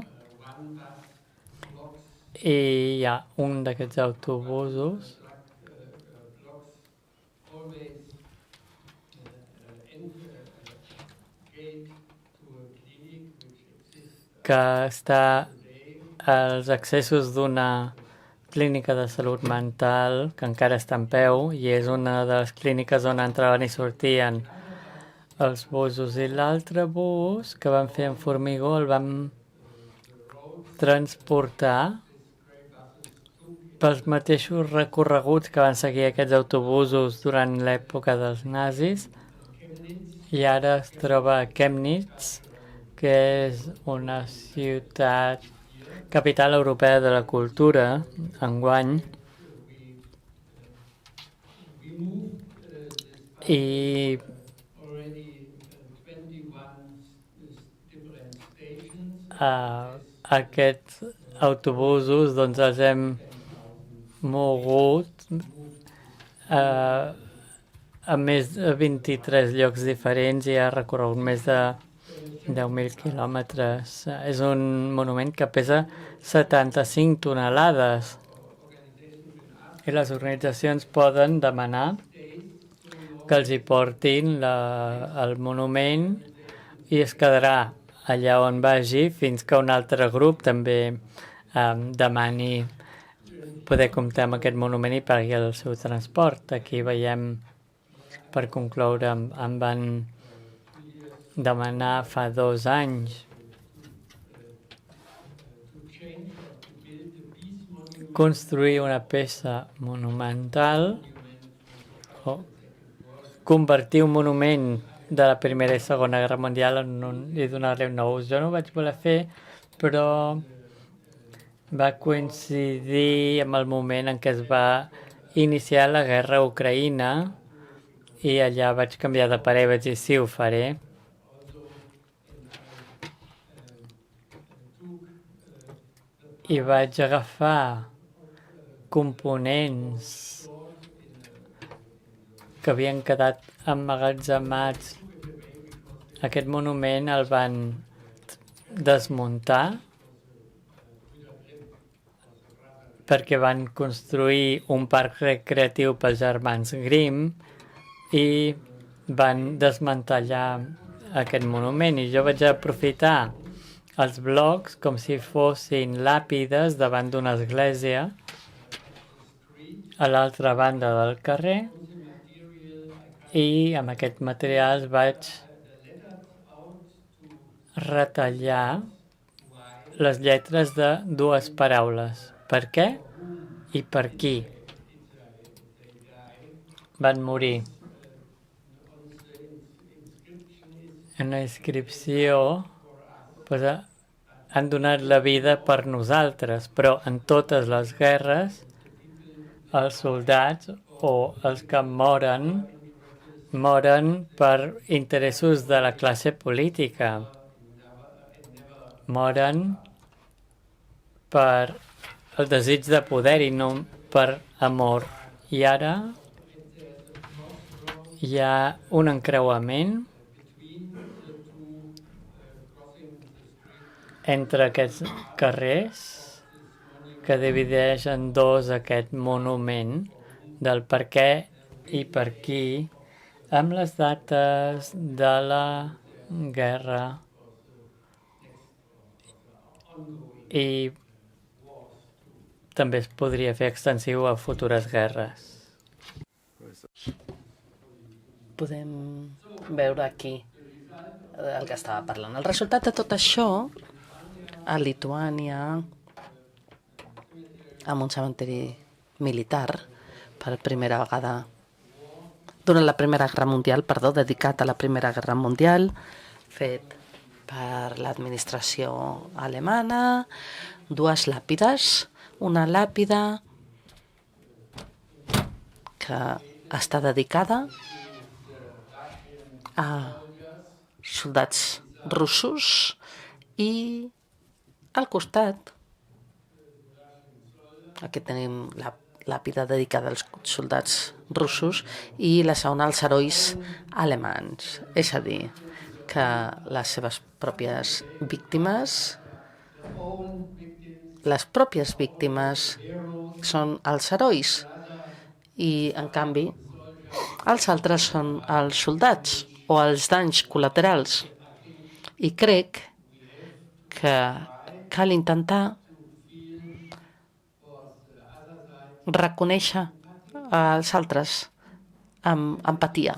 i hi ha un d'aquests autobusos que està als accessos d'una clínica de salut mental que encara està en peu, i és una de les clíniques on entraven i sortien els busos. I l'altre bus que van fer en formigó el vam transportar pels mateixos recorreguts que van seguir aquests autobusos durant l'època dels nazis, i ara es troba a Chemnitz, que és una ciutat capital europea de la cultura enguany, i aquests autobusos doncs els hem mogut a més de 23 llocs diferents i ha recorregut més de 10.000 quilòmetres. És un monument que pesa 75 tonelades i les organitzacions poden demanar que els hi portin el monument i es quedarà allà on vagi fins que un altre grup també demani poder comptar amb aquest monument i pagui el seu transport. Aquí veiem, per concloure, em van demanar fa 2 anys construir una peça monumental o convertir un monument de la Primera i Segona Guerra Mundial i donar-li un nou ús. Jo no ho vaig voler fer, però va coincidir amb el moment en què es va iniciar la guerra a Ucraïna i allà vaig canviar de parer, vaig dir sí, ho faré. I vaig agafar components que havien quedat emmagatzemats. Aquest monument el van desmuntar perquè van construir un parc recreatiu pels germans Grimm i van desmantellar aquest monument. I jo vaig aprofitar els blocs com si fossin làpides davant d'una església a l'altra banda del carrer i amb aquest material vaig retallar les lletres de 2 paraules. Per què i per qui van morir. En la inscripció han donat la vida per nosaltres, però en totes les guerres els soldats o els que moren per interessos de la classe política. Moren per el desig de poder i no per amor. I ara hi ha un encreuament entre aquests carrers que divideix en 2 aquest monument del per què i per qui, amb les dates de la guerra i també es podria fer extensiu a futures guerres. Podem veure aquí el que estava parlant. El resultat de tot això a Lituània, amb un cementiri militar, per primera vegada, durant la Primera Guerra Mundial, dedicat a la Primera Guerra Mundial, fet per l'administració alemana, 2 làpides, una làpida que està dedicada a soldats russos i al costat aquí tenim la làpida dedicada als soldats russos i la segona als herois alemans. És a dir, que les seves pròpies víctimes són els herois i, en canvi, els altres són els soldats o els danys col·laterals. I crec que cal intentar reconèixer els altres amb empatia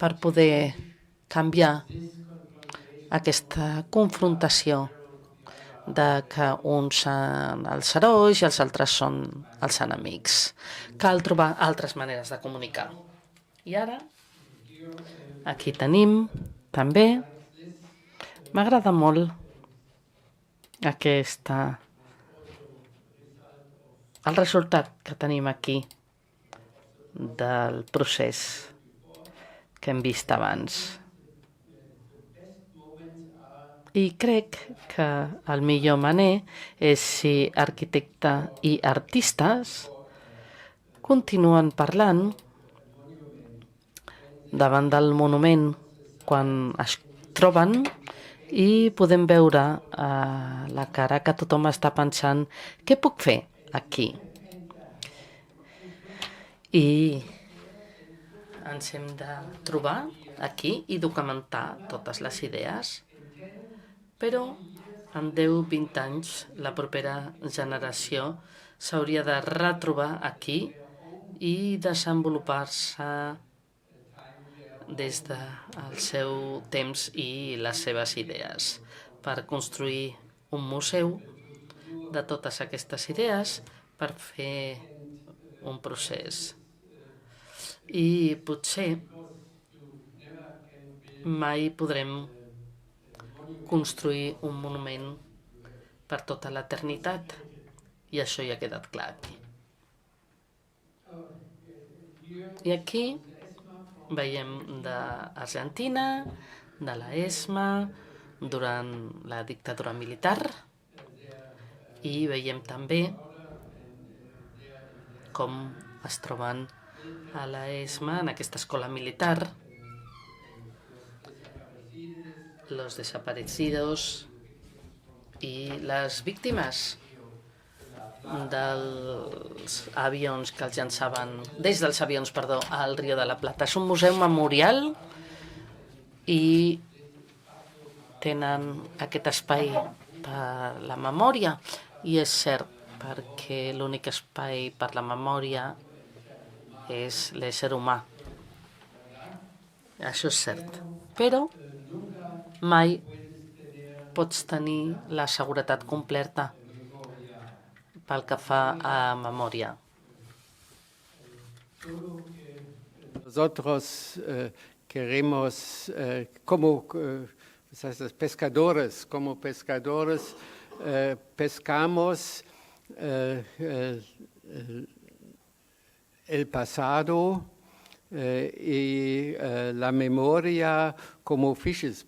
per poder canviar aquesta confrontació de que uns són els herois i els altres són els enemics. Cal trobar altres maneres de comunicar. I ara, aquí tenim també, m'agrada molt el resultat que tenim aquí del procés que hem vist abans. I crec que el millor manera és si arquitecte i artistes continuen parlant davant del monument quan es troben i podem veure la cara que tothom està pensant què puc fer aquí. I ens hem de trobar aquí i documentar totes les idees, però en 10-20 anys la propera generació s'hauria de retrobar aquí i desenvolupar-se des del seu temps i les seves idees per construir un museu de totes aquestes idees per fer un procés. I potser mai podrem construir un monument per tota l'eternitat, i això ja ha quedat clar aquí. I aquí veiem d'Argentina, de la ESMA, durant la dictadura militar, i veiem també com es troben a la ESMA, en aquesta escola militar, los desaparecidos i les víctimes dels avions que els llançaven, dels avions, al Río de la Plata. És un museu memorial i tenen aquest espai per la memòria, i és cert, perquè l'únic espai per la memòria és l'ésser humà. Això és cert. Però mai pots tenir la seguretat completa pel que fa a memòria. Nosotros queremos, como pescadores, pescamos el pasado y la memoria como peces,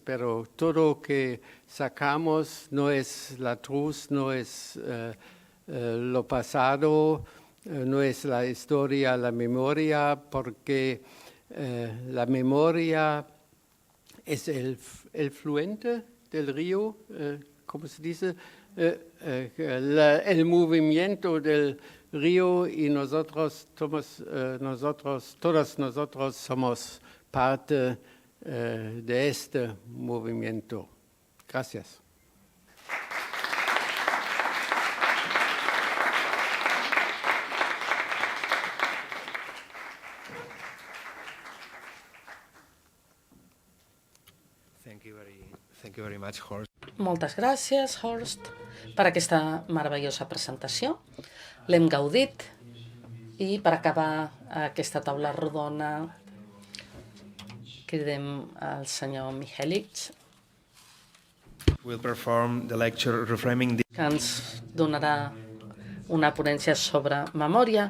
pero todo que sacamos no es la truz, no es lo pasado, no es la historia, la memoria, porque la memoria es el fluente del río, ¿cómo se dice? El movimiento del río, y todos nosotros somos parte de este movimiento. Gracias. Thank you very much, Horst. Moltes gràcies, Horst, per aquesta meravellosa presentació. L'hem gaudit, i per acabar aquesta taula rodona cridem al senyor Mihelic, We'll perform the lecture Reframing the... que ens donarà una ponència sobre memòria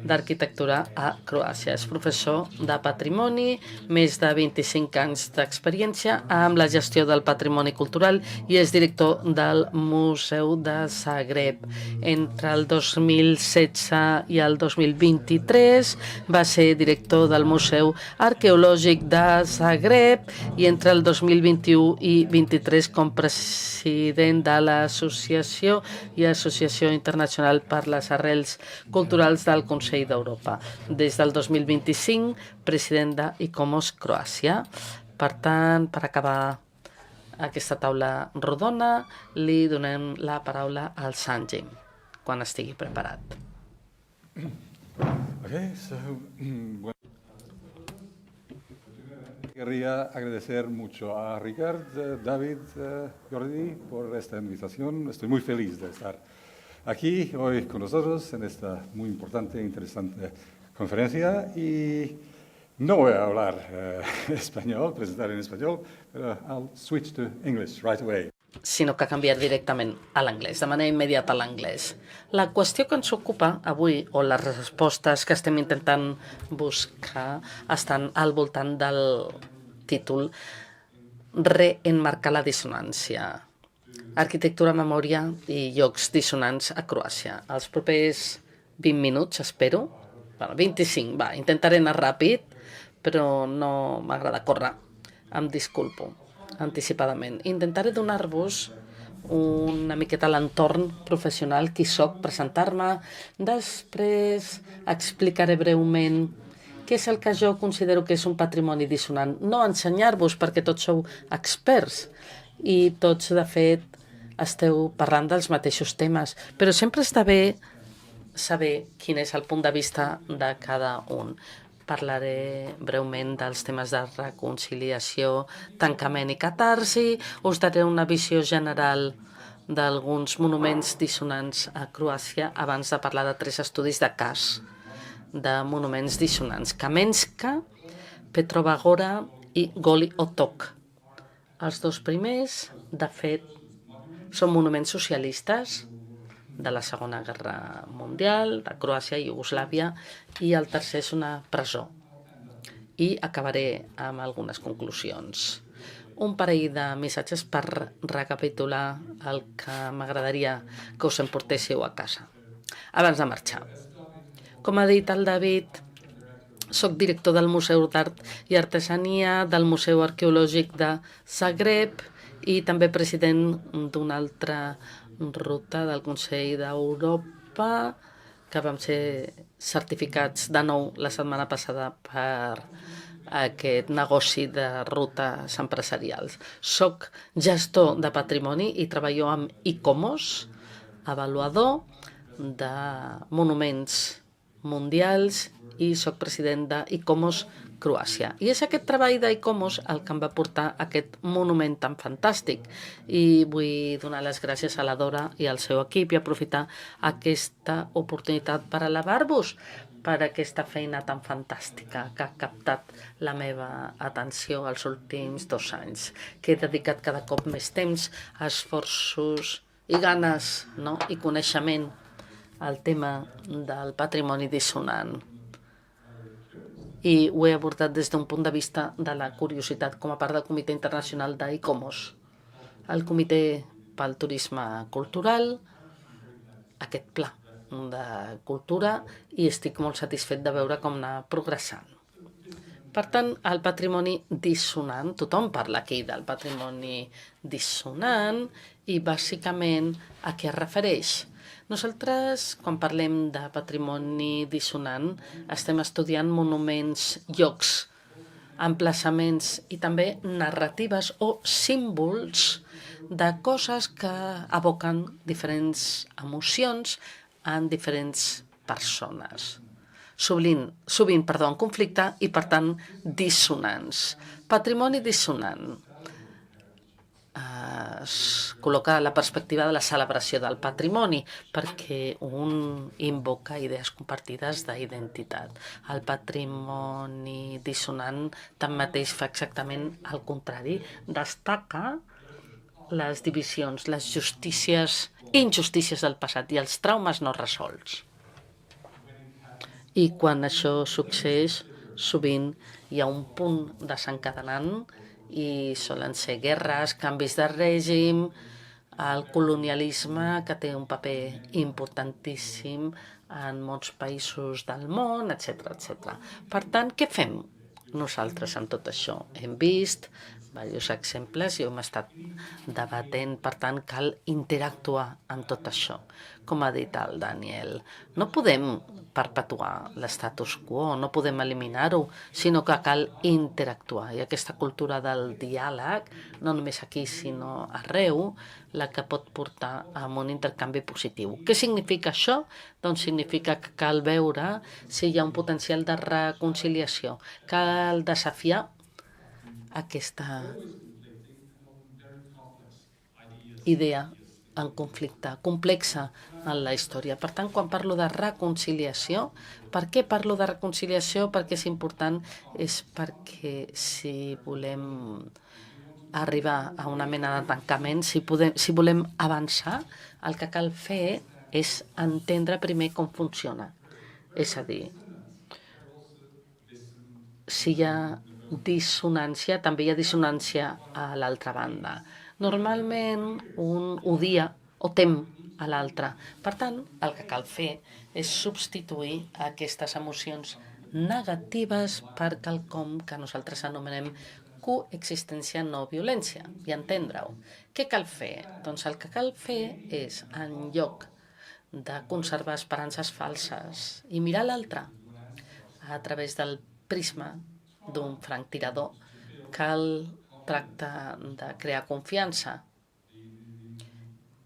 d'arquitectura a Croàcia. És professor de patrimoni, més de 25 anys d'experiència amb la gestió del patrimoni cultural, i és director del Museu de Zagreb. Entre el 2016 i el 2023 va ser director del Museu Arqueològic de Zagreb, i entre el 2021 i 2023 com president de l'Associació i Associació Internacional per les Arrels Culturals del Consell d'Europa. Des del 2025, president d'ICOMOS Croàcia. Per tant, per acabar aquesta taula rodona, li donem la paraula al Sanji, quan estigui preparat. Querría agradecer mucho a Ricard, David, Jordi por esta invitación. Estoy muy feliz de estar aquí hoy con nosotros en esta muy importante e interesante conferencia, y no voy a hablar español, presentar en español, pero I'll switch to English right away. Sinó que canviar directament a l'anglès, de manera immediata a l'anglès. La qüestió que ens ocupa avui, o les respostes que estem intentant buscar, estan al voltant del títol Reenmarcar la dissonància. Arquitectura, memòria i llocs dissonants a Croàcia. Els propers 20 minuts, espero. 25, intentaré anar ràpid, però no m'agrada córrer. Em disculpo anticipadament. Intentaré donar-vos una miqueta l'entorn professional, qui soc, presentar-me. Després explicaré breument què és el que jo considero que és un patrimoni dissonant. No ensenyar-vos, perquè tots sou experts i tots, de fet, esteu parlant dels mateixos temes, però sempre està bé saber quin és el punt de vista de cada un. Parlaré breument dels temes de reconciliació, tancament i catarsi, us daré una visió general d'alguns monuments dissonants a Croàcia abans de parlar de 3 estudis de cas de monuments dissonants: Kamenska, Petrova Gora i Goli Otok. Els 2 primers, de fet, són monuments socialistes de la Segona Guerra Mundial, de Croàcia i Iugoslàvia, i el tercer és una presó. I acabaré amb algunes conclusions. Un parell de missatges per recapitular el que m'agradaria que us emportéssiu a casa abans de marxar. Com ha dit el David, soc director del Museu d'Art i Artesania, del Museu Arqueològic de Zagreb i també president d'una altra ruta del Consell d'Europa, que vam ser certificats de nou la setmana passada per aquest negoci de rutes empresarials. Soc gestor de patrimoni i treballo amb ICOMOS, avaluador de monuments mundials, i soc president d'ICOMOS Croàcia. I és aquest treball d'ICOMOS el que em va portar a aquest monument tan fantàstic. I vull donar les gràcies a la Dora i al seu equip i aprofitar aquesta oportunitat per elevar-vos per aquesta feina tan fantàstica que ha captat la meva atenció els últims 2 anys, que he dedicat cada cop més temps, esforços i ganes, no? I coneixement al tema del patrimoni dissonant. I ho he abordat des d'un punt de vista de la curiositat com a part del Comitè Internacional d'ICOMOS, el Comitè pel Turisme Cultural, aquest pla de cultura, i estic molt satisfet de veure com anar progressant. Per tant, el patrimoni dissonant, tothom parla aquí del patrimoni dissonant i bàsicament a què es refereix. Nosaltres, quan parlem de patrimoni dissonant, estem estudiant monuments, llocs, emplaçaments i també narratives o símbols de coses que evoquen diferents emocions en diferents persones. Sovint en conflicte i, per tant, dissonants. Patrimoni dissonant es col·loca la perspectiva de la celebració del patrimoni, perquè un invoca idees compartides d'identitat. El patrimoni dissonant, tanmateix, fa exactament el contrari. Destaca les divisions, les injustícies del passat i els traumes no resolts. I quan això succeeix, sovint hi ha un punt desencadenant i solen ser guerres, canvis de règim, el colonialisme, que té un paper importantíssim en molts països del món, etc. Per tant, què fem nosaltres amb tot això? Hem vist diversos exemples i hem estat debatent, per tant, cal interactuar amb tot això. Com ha dit el Daniel, no podem perpetuar l'estatus quo, no podem eliminar-ho, sinó que cal interactuar. I aquesta cultura del diàleg, no només aquí, sinó arreu, la que pot portar a un intercanvi positiu. Què significa això? Doncs significa que cal veure si hi ha un potencial de reconciliació. Cal desafiar aquesta idea en conflicte, complexa en la història. Per tant, quan parlo de reconciliació, per què parlo de reconciliació? Perquè és important, és perquè si volem arribar a una mena de tancament, si volem avançar, el que cal fer és entendre primer com funciona. És a dir, si hi ha dissonància, també hi ha dissonància a l'altra banda. Normalment un odia o tem a l'altre. Per tant, el que cal fer és substituir aquestes emocions negatives per quelcom que nosaltres anomenem coexistència no violència i entendre-ho. Què cal fer? Doncs el que cal fer és, en lloc de conservar esperances falses i mirar l'altre a través del prisma d'un franctirador, cal tractar de crear confiança.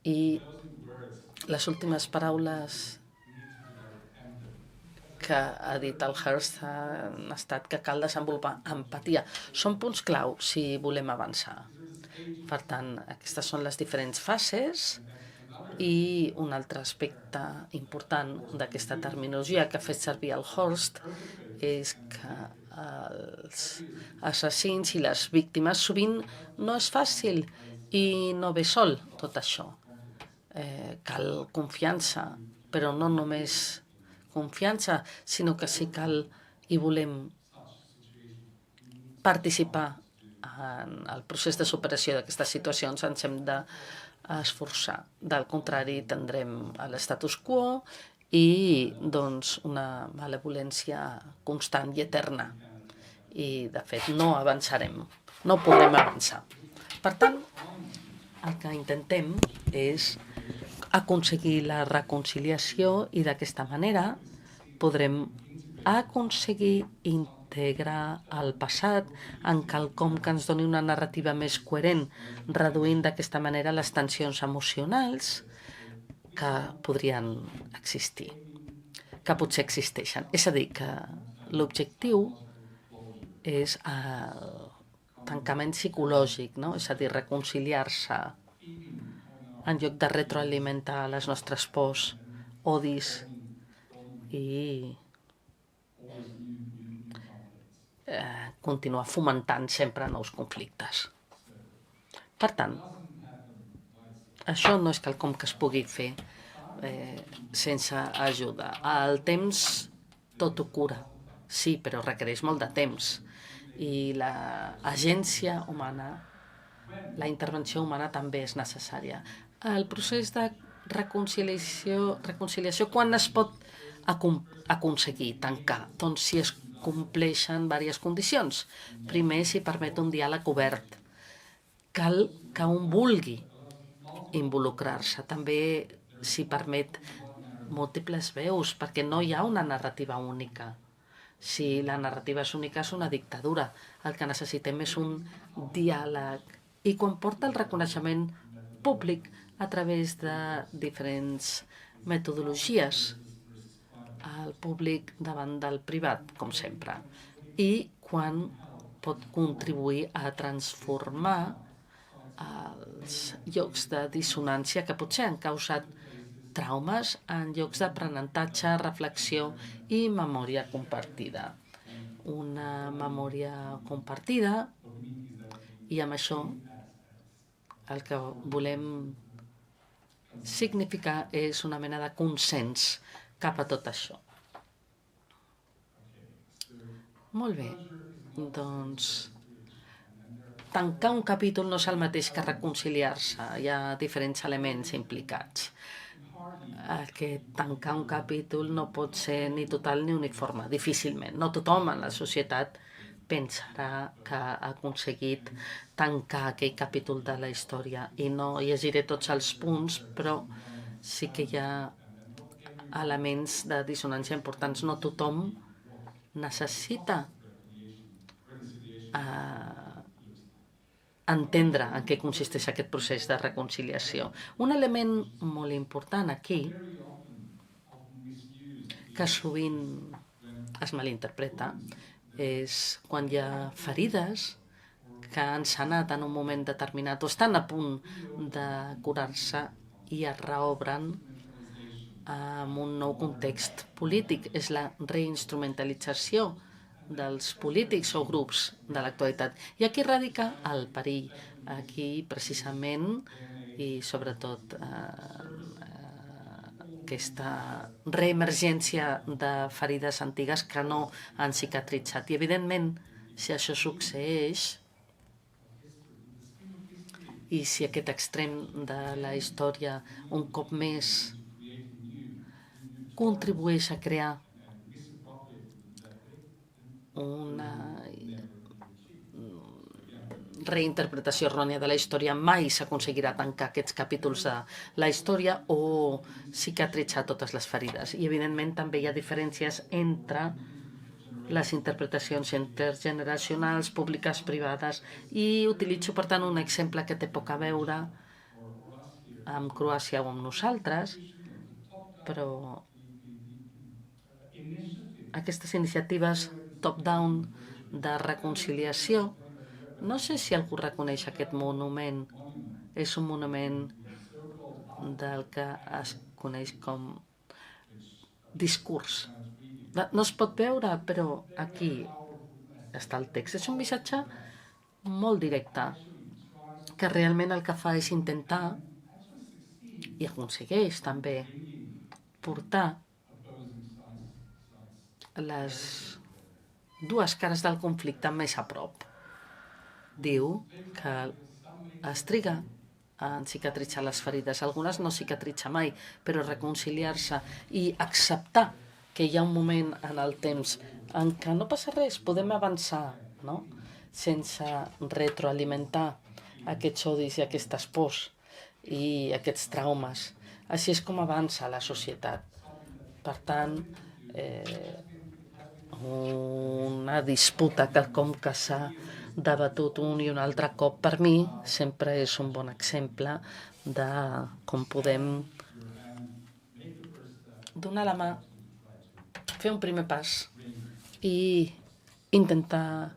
I les últimes paraules que ha dit el Hearst han estat que cal desenvolupar empatia. Són punts clau si volem avançar. Per tant, aquestes són les diferents fases i un altre aspecte important d'aquesta terminologia que ha fet servir el Hearst és que els assassins i les víctimes sovint no és fàcil i no ve sol tot això. Cal confiança, però no només confiança, sinó que si cal i volem participar en el procés de superació d'aquestes situacions, ens hem d'esforçar. Del contrari, tindrem l'estatus quo i doncs, una malevolència constant i eterna. I, de fet, no avançarem, no podrem avançar. Per tant, el que intentem és aconseguir la reconciliació i d'aquesta manera podrem aconseguir integrar el passat en quelcom que ens doni una narrativa més coherent, reduint d'aquesta manera les tensions emocionals que podrien existir, que potser existeixen. És a dir, que l'objectiu és el tancament psicològic, no? És a dir, reconciliar-se en lloc de retroalimentar les nostres pors, odis i continuar fomentant sempre nous conflictes. Per tant, això no és quelcom que es pugui fer sense ajuda. El temps tot ho cura, sí, però requereix molt de temps. I l'agència humana, la intervenció humana també és necessària. El procés de reconciliació quan es pot aconseguir tancar? Doncs si es compleixen diverses condicions. Primer, si permet un diàleg obert. Cal que un vulgui involucrar-se. També si permet múltiples veus, perquè no hi ha una narrativa única. Si la narrativa és única, és una dictadura. El que necessitem és un diàleg. I quan porta el reconeixement públic a través de diferents metodologies, el públic davant del privat, com sempre, i quan pot contribuir a transformar els llocs de dissonància que potser han causat traumes en llocs d'aprenentatge, reflexió i memòria compartida. Una memòria compartida, i amb això el que volem significar és una mena de consens cap a tot això. Molt bé, doncs tancar un capítol no és el mateix que reconciliar-se, hi ha diferents elements implicats. Tancar un capítol no pot ser ni total ni uniforme, difícilment. No tothom en la societat pensarà que ha aconseguit tancar aquell capítol de la història. I no llegiré tots els punts, però sí que hi ha elements de dissonància importants. No tothom necessita entendre en què consisteix aquest procés de reconciliació. Un element molt important aquí, que sovint es malinterpreta, és quan hi ha ferides que han sanat en un moment determinat o estan a punt de curar-se i es reobren en un nou context polític. És la reinstrumentalització dels polítics o grups de l'actualitat. I aquí radica el perill. Aquí, precisament, i sobretot aquesta reemergència de ferides antigues que no han cicatritzat. I, evidentment, si això succeeix, i si aquest extrem de la història un cop més contribueix a crear reinterpretació errònia de la història mai s'aconseguirà tancar aquests capítols de la història o cicatritzar totes les ferides. I, evidentment, també hi ha diferències entre les interpretacions intergeneracionals, públiques, privades, i utilitzo, per tant, un exemple que té poc a veure amb Croàcia o amb nosaltres, però aquestes iniciatives top-down de reconciliació, no sé si algú reconeix aquest monument. És un monument del que es coneix com discurs. No es pot veure, però aquí està el text. És un missatge molt directe, que realment el que fa és intentar, i aconsegueix també, portar les dues cares del conflicte més a prop. Diu que es triga a cicatritzar les ferides. Algunes no cicatritzen mai, però reconciliar-se i acceptar que hi ha un moment en el temps en què no passa res, podem avançar, no? Sense retroalimentar aquests odis i aquestes pors i aquests traumes. Així és com avança la societat. Per tant, una disputa quelcom que s'ha debatut un i un altre cop, per mi sempre és un bon exemple de com podem donar la mà, fer un primer pas i intentar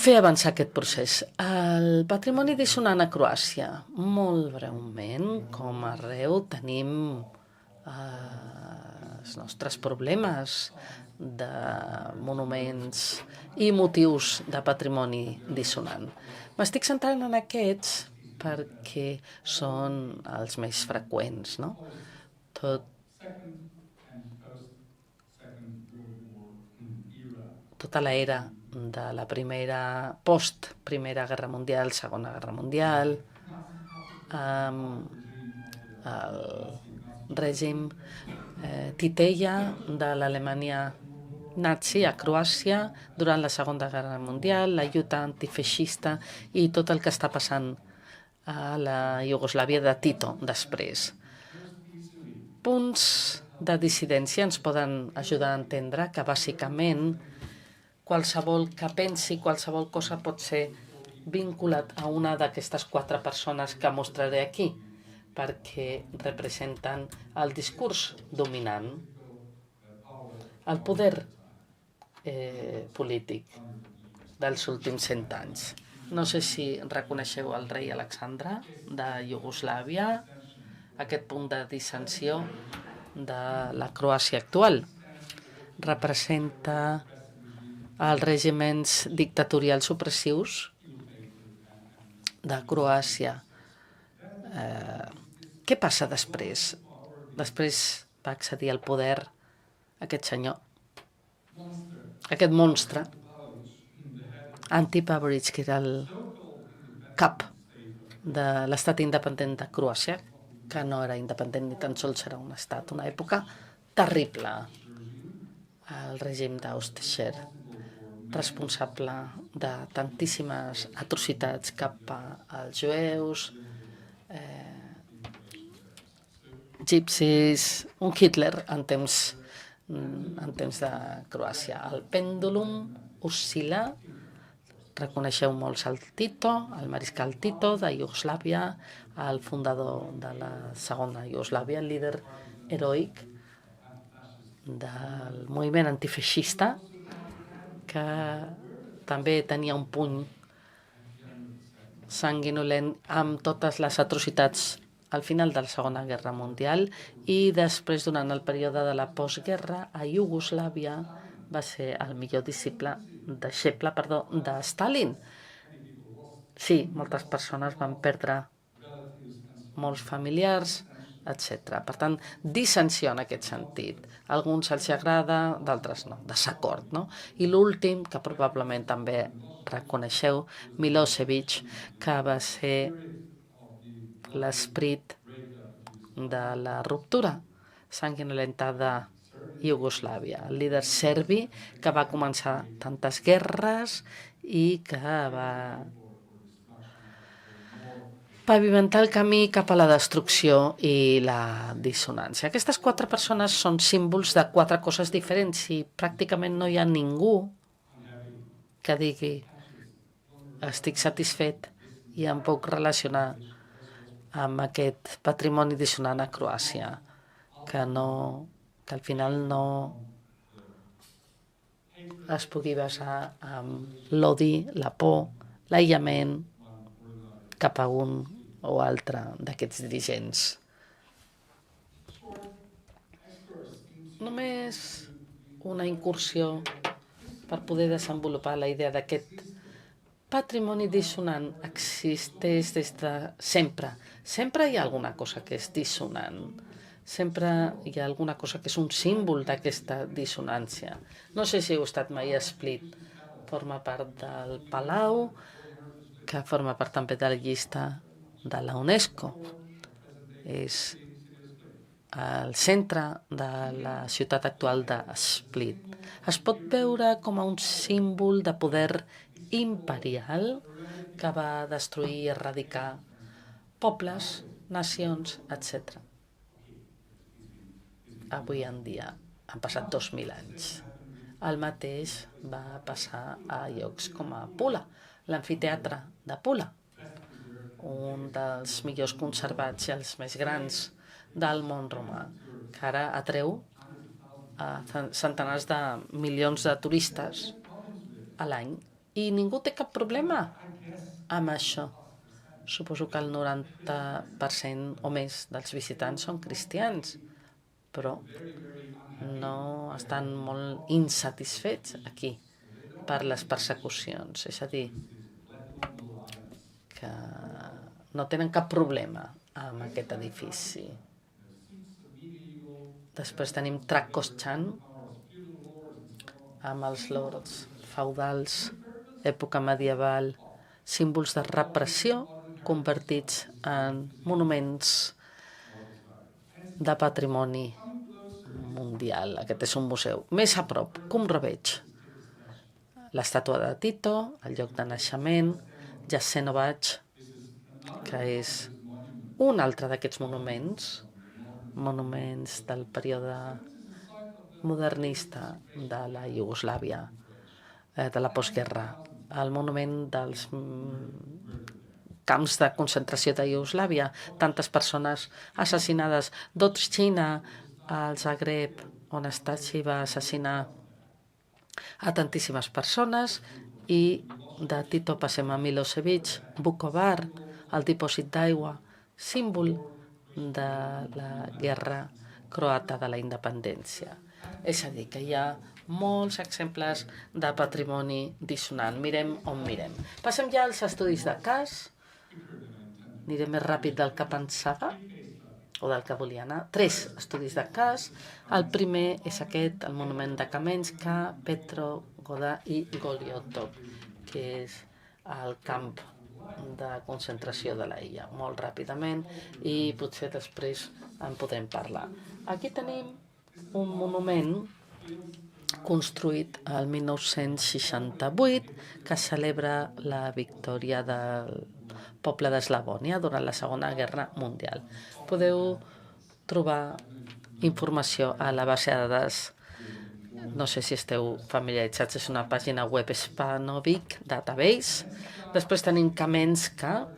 fer avançar aquest procés. El patrimoni dissonant a Croàcia, molt breument, com arreu, tenim els nostres problemes de monuments i motius de patrimoni dissonant. M'estic centrant en aquests perquè són els més freqüents, no? Tota l'era de la post-Primera Guerra Mundial, Segona Guerra Mundial, el règim titella de l'Alemanya nazi a Croàcia durant la Segona Guerra Mundial, la lluita antifeixista i tot el que està passant a la Iugoslàvia de Tito després. Punts de dissidència ens poden ajudar a entendre que bàsicament qualsevol que pensi, qualsevol cosa pot ser vinculat a una d'aquestes 4 persones que mostraré aquí, perquè representen el discurs dominant, el poder polític dels últims 100 anys. No sé si reconeixeu el rei Alexandre de Iugoslàvia, aquest punt de dissensió de la Croàcia actual. Representa els règims dictatorials opressius de Croàcia. Què passa després? Després va accedir al poder aquest senyor, aquest monstre, Ante Pavelić, que era el cap de l'estat independent de Croàcia, que no era independent ni tan sols era un estat, una època terrible, el règim d'Austerlitz, responsable de tantíssimes atrocitats cap als jueus, gipsis, un Hitler en temps de Croàcia. El pèndolum oscil·la, reconeixeu molts el Tito, el mariscal Tito de Iugoslàvia, el fundador de la segona Iugoslàvia, el líder heroic del moviment antifeixista, que també tenia un puny sanguinolent amb totes les atrocitats al final de la Segona Guerra Mundial i després, durant el període de la postguerra, a Iugoslàvia va ser el millor deixeble de Stalin. Sí, moltes persones van perdre molts familiars, etc. Per tant, dissensió en aquest sentit. A alguns els agrada, d'altres no, desacord, no? I l'últim, que probablement també reconeixeu, Milosevic, que va ser l'esperit de la ruptura sanguinolenta de Iugoslàvia, el líder serbi que va començar tantes guerres i que va pavimentar el camí cap a la destrucció i la dissonància. Aquestes 4 persones són símbols de 4 coses diferents i pràcticament no hi ha ningú que digui estic satisfet i em puc relacionar amb aquest patrimoni dissonant a Croàcia, que al final no es pugui basar en l'odi, la por, l'aïllament cap a un o altre d'aquests dirigents. Només una incursió per poder desenvolupar la idea d'aquest patrimoni dissonant existeix des de sempre. Sempre hi ha alguna cosa que és dissonant. Sempre hi ha alguna cosa que és un símbol d'aquesta dissonància. No sé si heu estat mai a Split. Forma part del Palau, que forma part també de la llista de la UNESCO. És al centre de la ciutat actual de Split. Es pot veure com a un símbol de poder imperial que va destruir i erradicar pobles, nacions, etc. Avui en dia han passat 2.000 anys. El mateix va passar a llocs com a Pula, l'amfiteatre de Pula, un dels millors conservats i els més grans del món romà, que ara atreu centenars de milions de turistes a l'any i ningú té cap problema amb això. Suposo que el 90% o més dels visitants són cristians, però no estan molt insatisfets aquí per les persecucions. És a dir, que no tenen cap problema amb aquest edifici. Després tenim Trakošćan, amb els lords feudals, època medieval, símbols de repressió convertits en monuments de patrimoni mundial. Aquest és un museu. Més a prop, Kumrovec, l'estàtua de Tito, el lloc de naixement, Jasenovac, que és un altre d'aquests monuments del període modernista de la Iugoslàvia, de la postguerra, el monument dels camps de concentració de Iugoslàvia, tantes persones assassinades, Dobština, al Zagreb, on Stasi va assassinar a tantíssimes persones, i de Tito passem a Milosevic, Vukovar, el dipòsit d'aigua, símbol de la guerra croata de la independència. És a dir, que hi ha molts exemples de patrimoni dissonant. Mirem on mirem. Passem ja als estudis de cas. Aniré més ràpid del que pensava o del que volia anar. 3 estudis de cas. El primer és aquest, el monument de Kamenska, Petrogoda i Goliotov, que és el camp de concentració de la illa, molt ràpidament, i potser després en podem parlar. Aquí tenim un monument construït el 1968 que celebra la victòria del poble d'Eslavònia durant la Segona Guerra Mundial. Podeu trobar informació a la base de dades, no sé si esteu familiaritzats, és una pàgina web Spanovic Database. Després tenim Kamenska,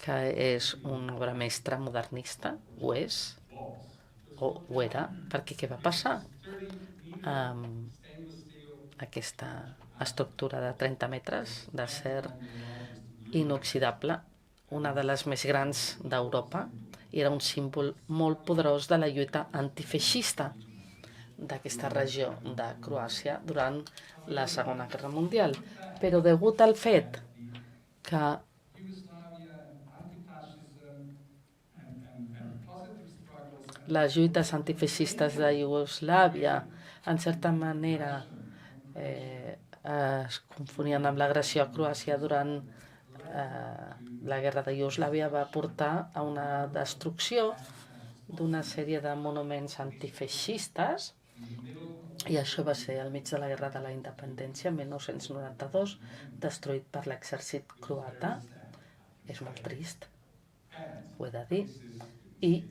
que és una obra mestra modernista, ho és, o ho era, perquè què va passar amb aquesta estructura de 30 metres d'acer inoxidable, una de les més grans d'Europa, i era un símbol molt poderós de la lluita antifeixista d'aquesta regió de Croàcia durant la Segona Guerra Mundial. Però degut al fet que les lluites antifeixistes de Iugoslàvia, en certa manera, es confonien amb l'agressió a Croàcia durant la guerra de Iugoslàvia, va portar a una destrucció d'una sèrie de monuments antifeixistes I això va ser al mig de la Guerra de la Independència, 1992, destruït per l'exèrcit croata. És molt trist, ho he de dir. I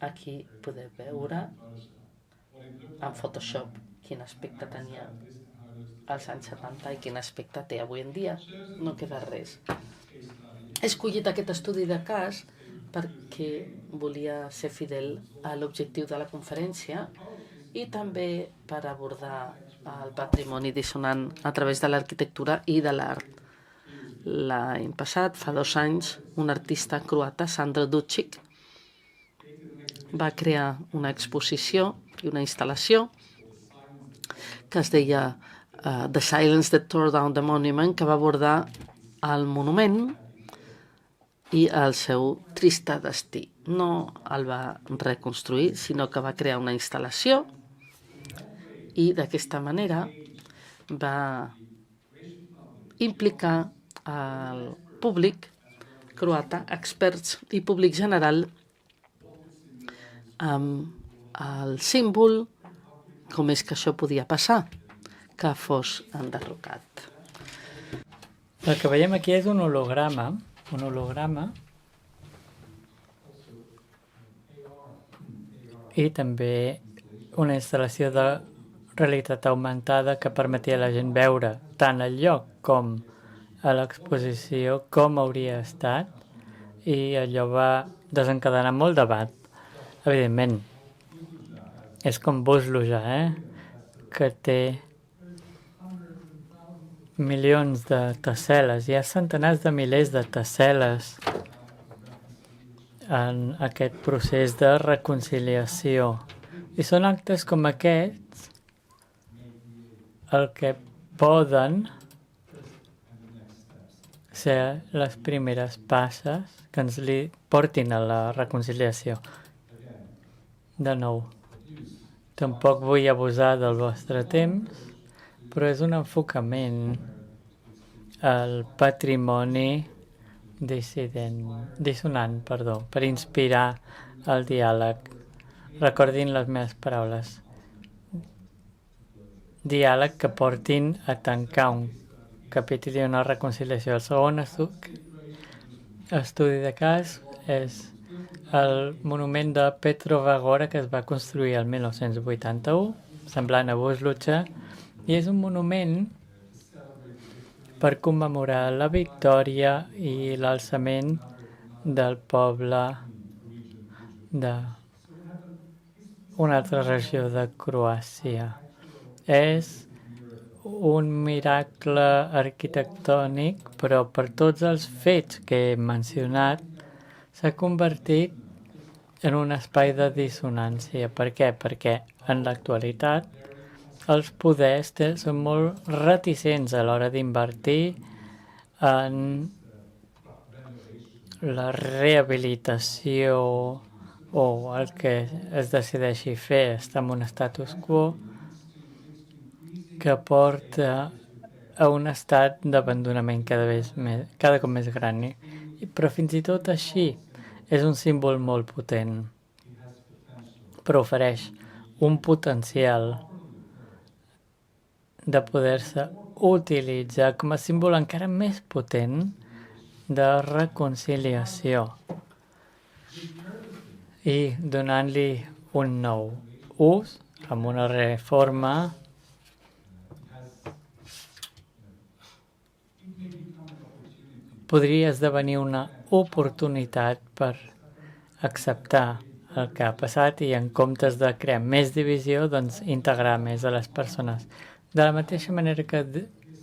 aquí podeu veure en Photoshop quin aspecte tenia als anys 70 i quin aspecte té avui en dia. No queda res. He escollit aquest estudi de cas perquè volia ser fidel a l'objectiu de la conferència i també per abordar el patrimoni dissonant a través de l'arquitectura i de l'art. L'any passat, fa 2 anys, un artista croata, Sandro Ducic, va crear una exposició i una instal·lació que es deia The Silence That Tore Down the Monument, que va abordar el monument i el seu trist destí. No el va reconstruir, sinó que va crear una instal·lació i d'aquesta manera va implicar el públic croata, experts i públic general amb el símbol, com és que això podia passar, que fos enderrocat. El que veiem aquí és un holograma i també una instal·lació de realitat augmentada que permetia a la gent veure tant el lloc com a l'exposició com hauria estat, i allò va desencadenar molt debat. Evidentment, és com Buzluja, que té milions de tessel·les. Hi ha centenars de milers de tessel·les en aquest procés de reconciliació. I són actes com aquests el que poden ser les primeres passes que ens li portin a la reconciliació. De nou, tampoc vull abusar del vostre temps, però és un enfocament al patrimoni dissonant, per inspirar el diàleg. Recordin les meves paraules. Diàleg que portin a tancar un capítol i una reconciliació. El segon estudi de cas és el monument de Petrova Gora, que es va construir el 1981, semblant a Buzluja, i és un monument per commemorar la victòria i l'alçament del poble d'una altra regió de Croàcia. És un miracle arquitectònic, però per tots els fets que he mencionat s'ha convertit en un espai de dissonància. Per què? Perquè en l'actualitat els poders són molt reticents a l'hora d'invertir en la rehabilitació o el que es decideixi fer, està en un status quo que porta a un estat d'abandonament cada cop més gran. Però fins i tot així és un símbol molt potent, però ofereix un potencial de poder-se utilitzar com a símbol encara més potent de reconciliació i donant-li un nou ús amb una reforma podria esdevenir una oportunitat per acceptar el que ha passat i en comptes de crear més divisió, doncs integrar més a les persones. De la mateixa manera que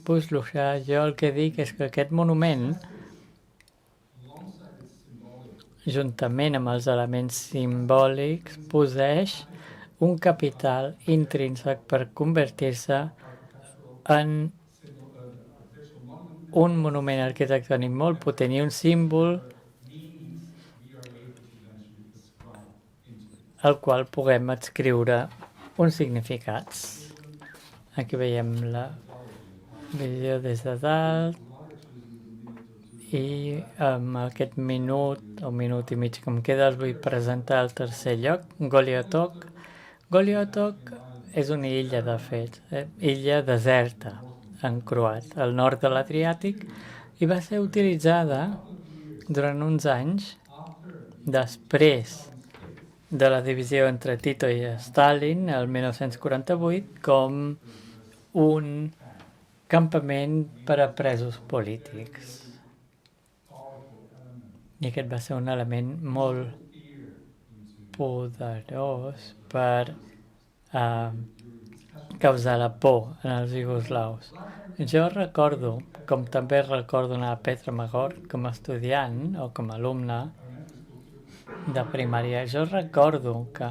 Buzluja, jo el que dic és que aquest monument, juntament amb els elements simbòlics, posseeix un capital intrínsec per convertir-se en un monument arquitectònic molt potent i un símbol al qual puguem adscriure uns significats. Aquí veiem la visió des de dalt i amb aquest minut o minut i mig que em queda els vull presentar el tercer lloc, Goli Otok. Goli Otok és una illa, de fet, illa deserta en croat, al nord de l'Adriàtic, i va ser utilitzada durant uns anys després de la divisió entre Tito i Stalin, el 1948, com un campament per a presos polítics. I aquest va ser un element molt poderós per causar la por en els iugoslaus. Jo recordo, com també recordo anar a Petra Magor com a estudiant o com a alumne de primària, jo recordo que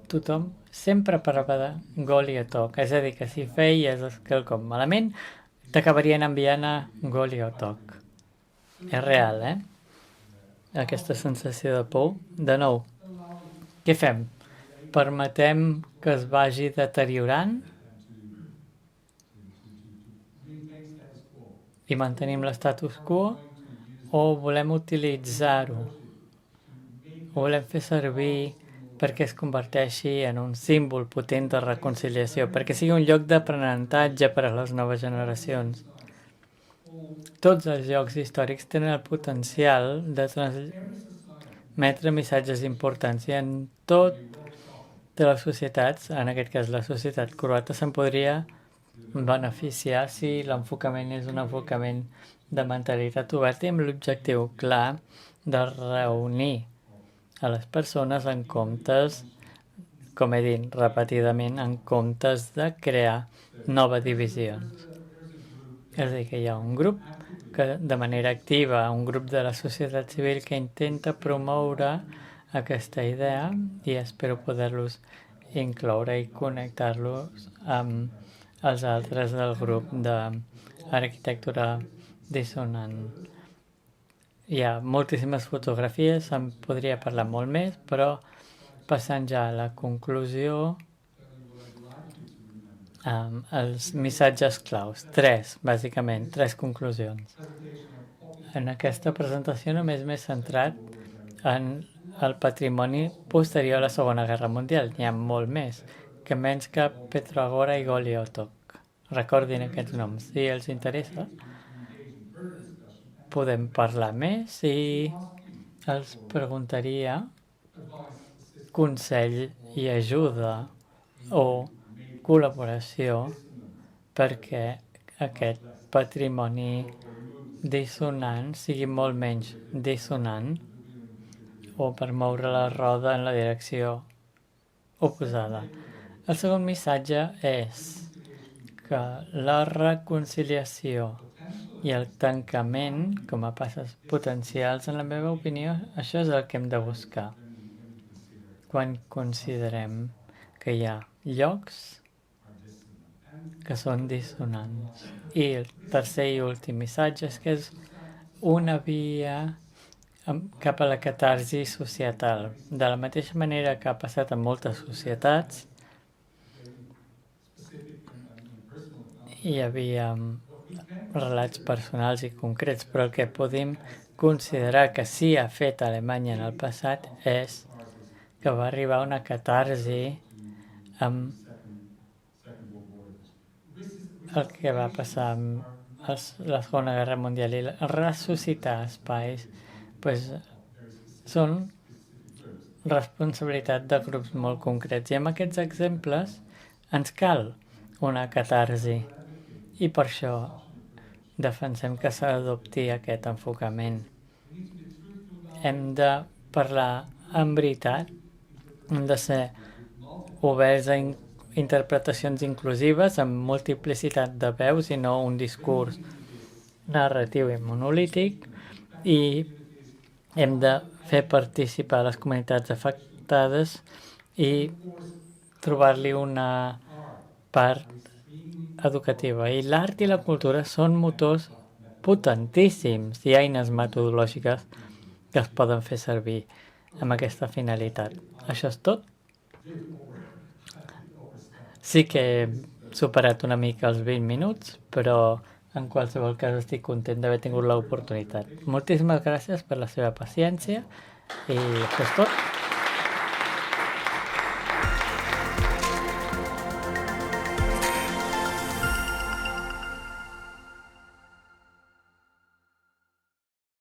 tothom sempre parlava de Goliatok, és a dir, que si feies quelcom malament, t'acabarien enviant a Goliatok. És real, aquesta sensació de por. De nou, què fem? Permetem que es vagi deteriorant i mantenim l'estatus quo o volem utilitzar-ho? Ho volem fer servir perquè es converteixi en un símbol potent de reconciliació, perquè sigui un lloc d'aprenentatge per a les noves generacions. Tots els llocs històrics tenen el potencial de transmetre missatges importants i en tot de les societats, en aquest cas la societat croata, se'n podria beneficiar si l'enfocament és un enfocament de mentalitat oberta i amb l'objectiu clar de reunir a les persones en comptes, com he dit repetidament, en comptes de crear noves divisions. És a dir, que hi ha un grup que de manera activa, un grup de la societat civil que intenta promoure aquesta idea i espero poder-los incloure i connectar-los amb els altres del grup d'arquitectura dissonant. Hi ha moltíssimes fotografies, se'n podria parlar molt més, però passant ja a la conclusió, els missatges claus, bàsicament, 3 conclusions. En aquesta presentació només m'he centrat en el patrimoni posterior a la Segona Guerra Mundial. N'hi ha molt més, que menys que Petrogora i Goliatok. Recordin aquests noms. Si els interessa, podem parlar més i els preguntaria consell i ajuda o col·laboració perquè aquest patrimoni dissonant sigui molt menys dissonant o per moure la roda en la direcció oposada. El segon missatge és que la reconciliació i el tancament, com a passes potencials, en la meva opinió, això és el que hem de buscar quan considerem que hi ha llocs que són dissonants. I el tercer i últim missatge és que és una via cap a la catarsi societal. De la mateixa manera que ha passat en moltes societats, hi havia relats personals i concrets, però el que podem considerar que sí ha fet Alemanya en el passat és que va arribar a una catarsi amb el que va passar amb la Segona Guerra Mundial i ressuscitar espais són responsabilitat de grups molt concrets. I amb aquests exemples ens cal una catarsi i per això defensem que s'adopti aquest enfocament. Hem de parlar amb veritat, hem de ser oberts a interpretacions inclusives amb multiplicitat de veus i no un discurs narratiu i monolític, i hem de fer participar les comunitats afectades i trobar-li una part educativa. I l'art i la cultura són motors potentíssims i eines metodològiques que es poden fer servir amb aquesta finalitat. Això és tot. Sí que he superat una mica els 20 minuts, però en qualsevol cas estic content d'haver tingut l'oportunitat. Moltíssimes gràcies per la seva paciència i això és tot.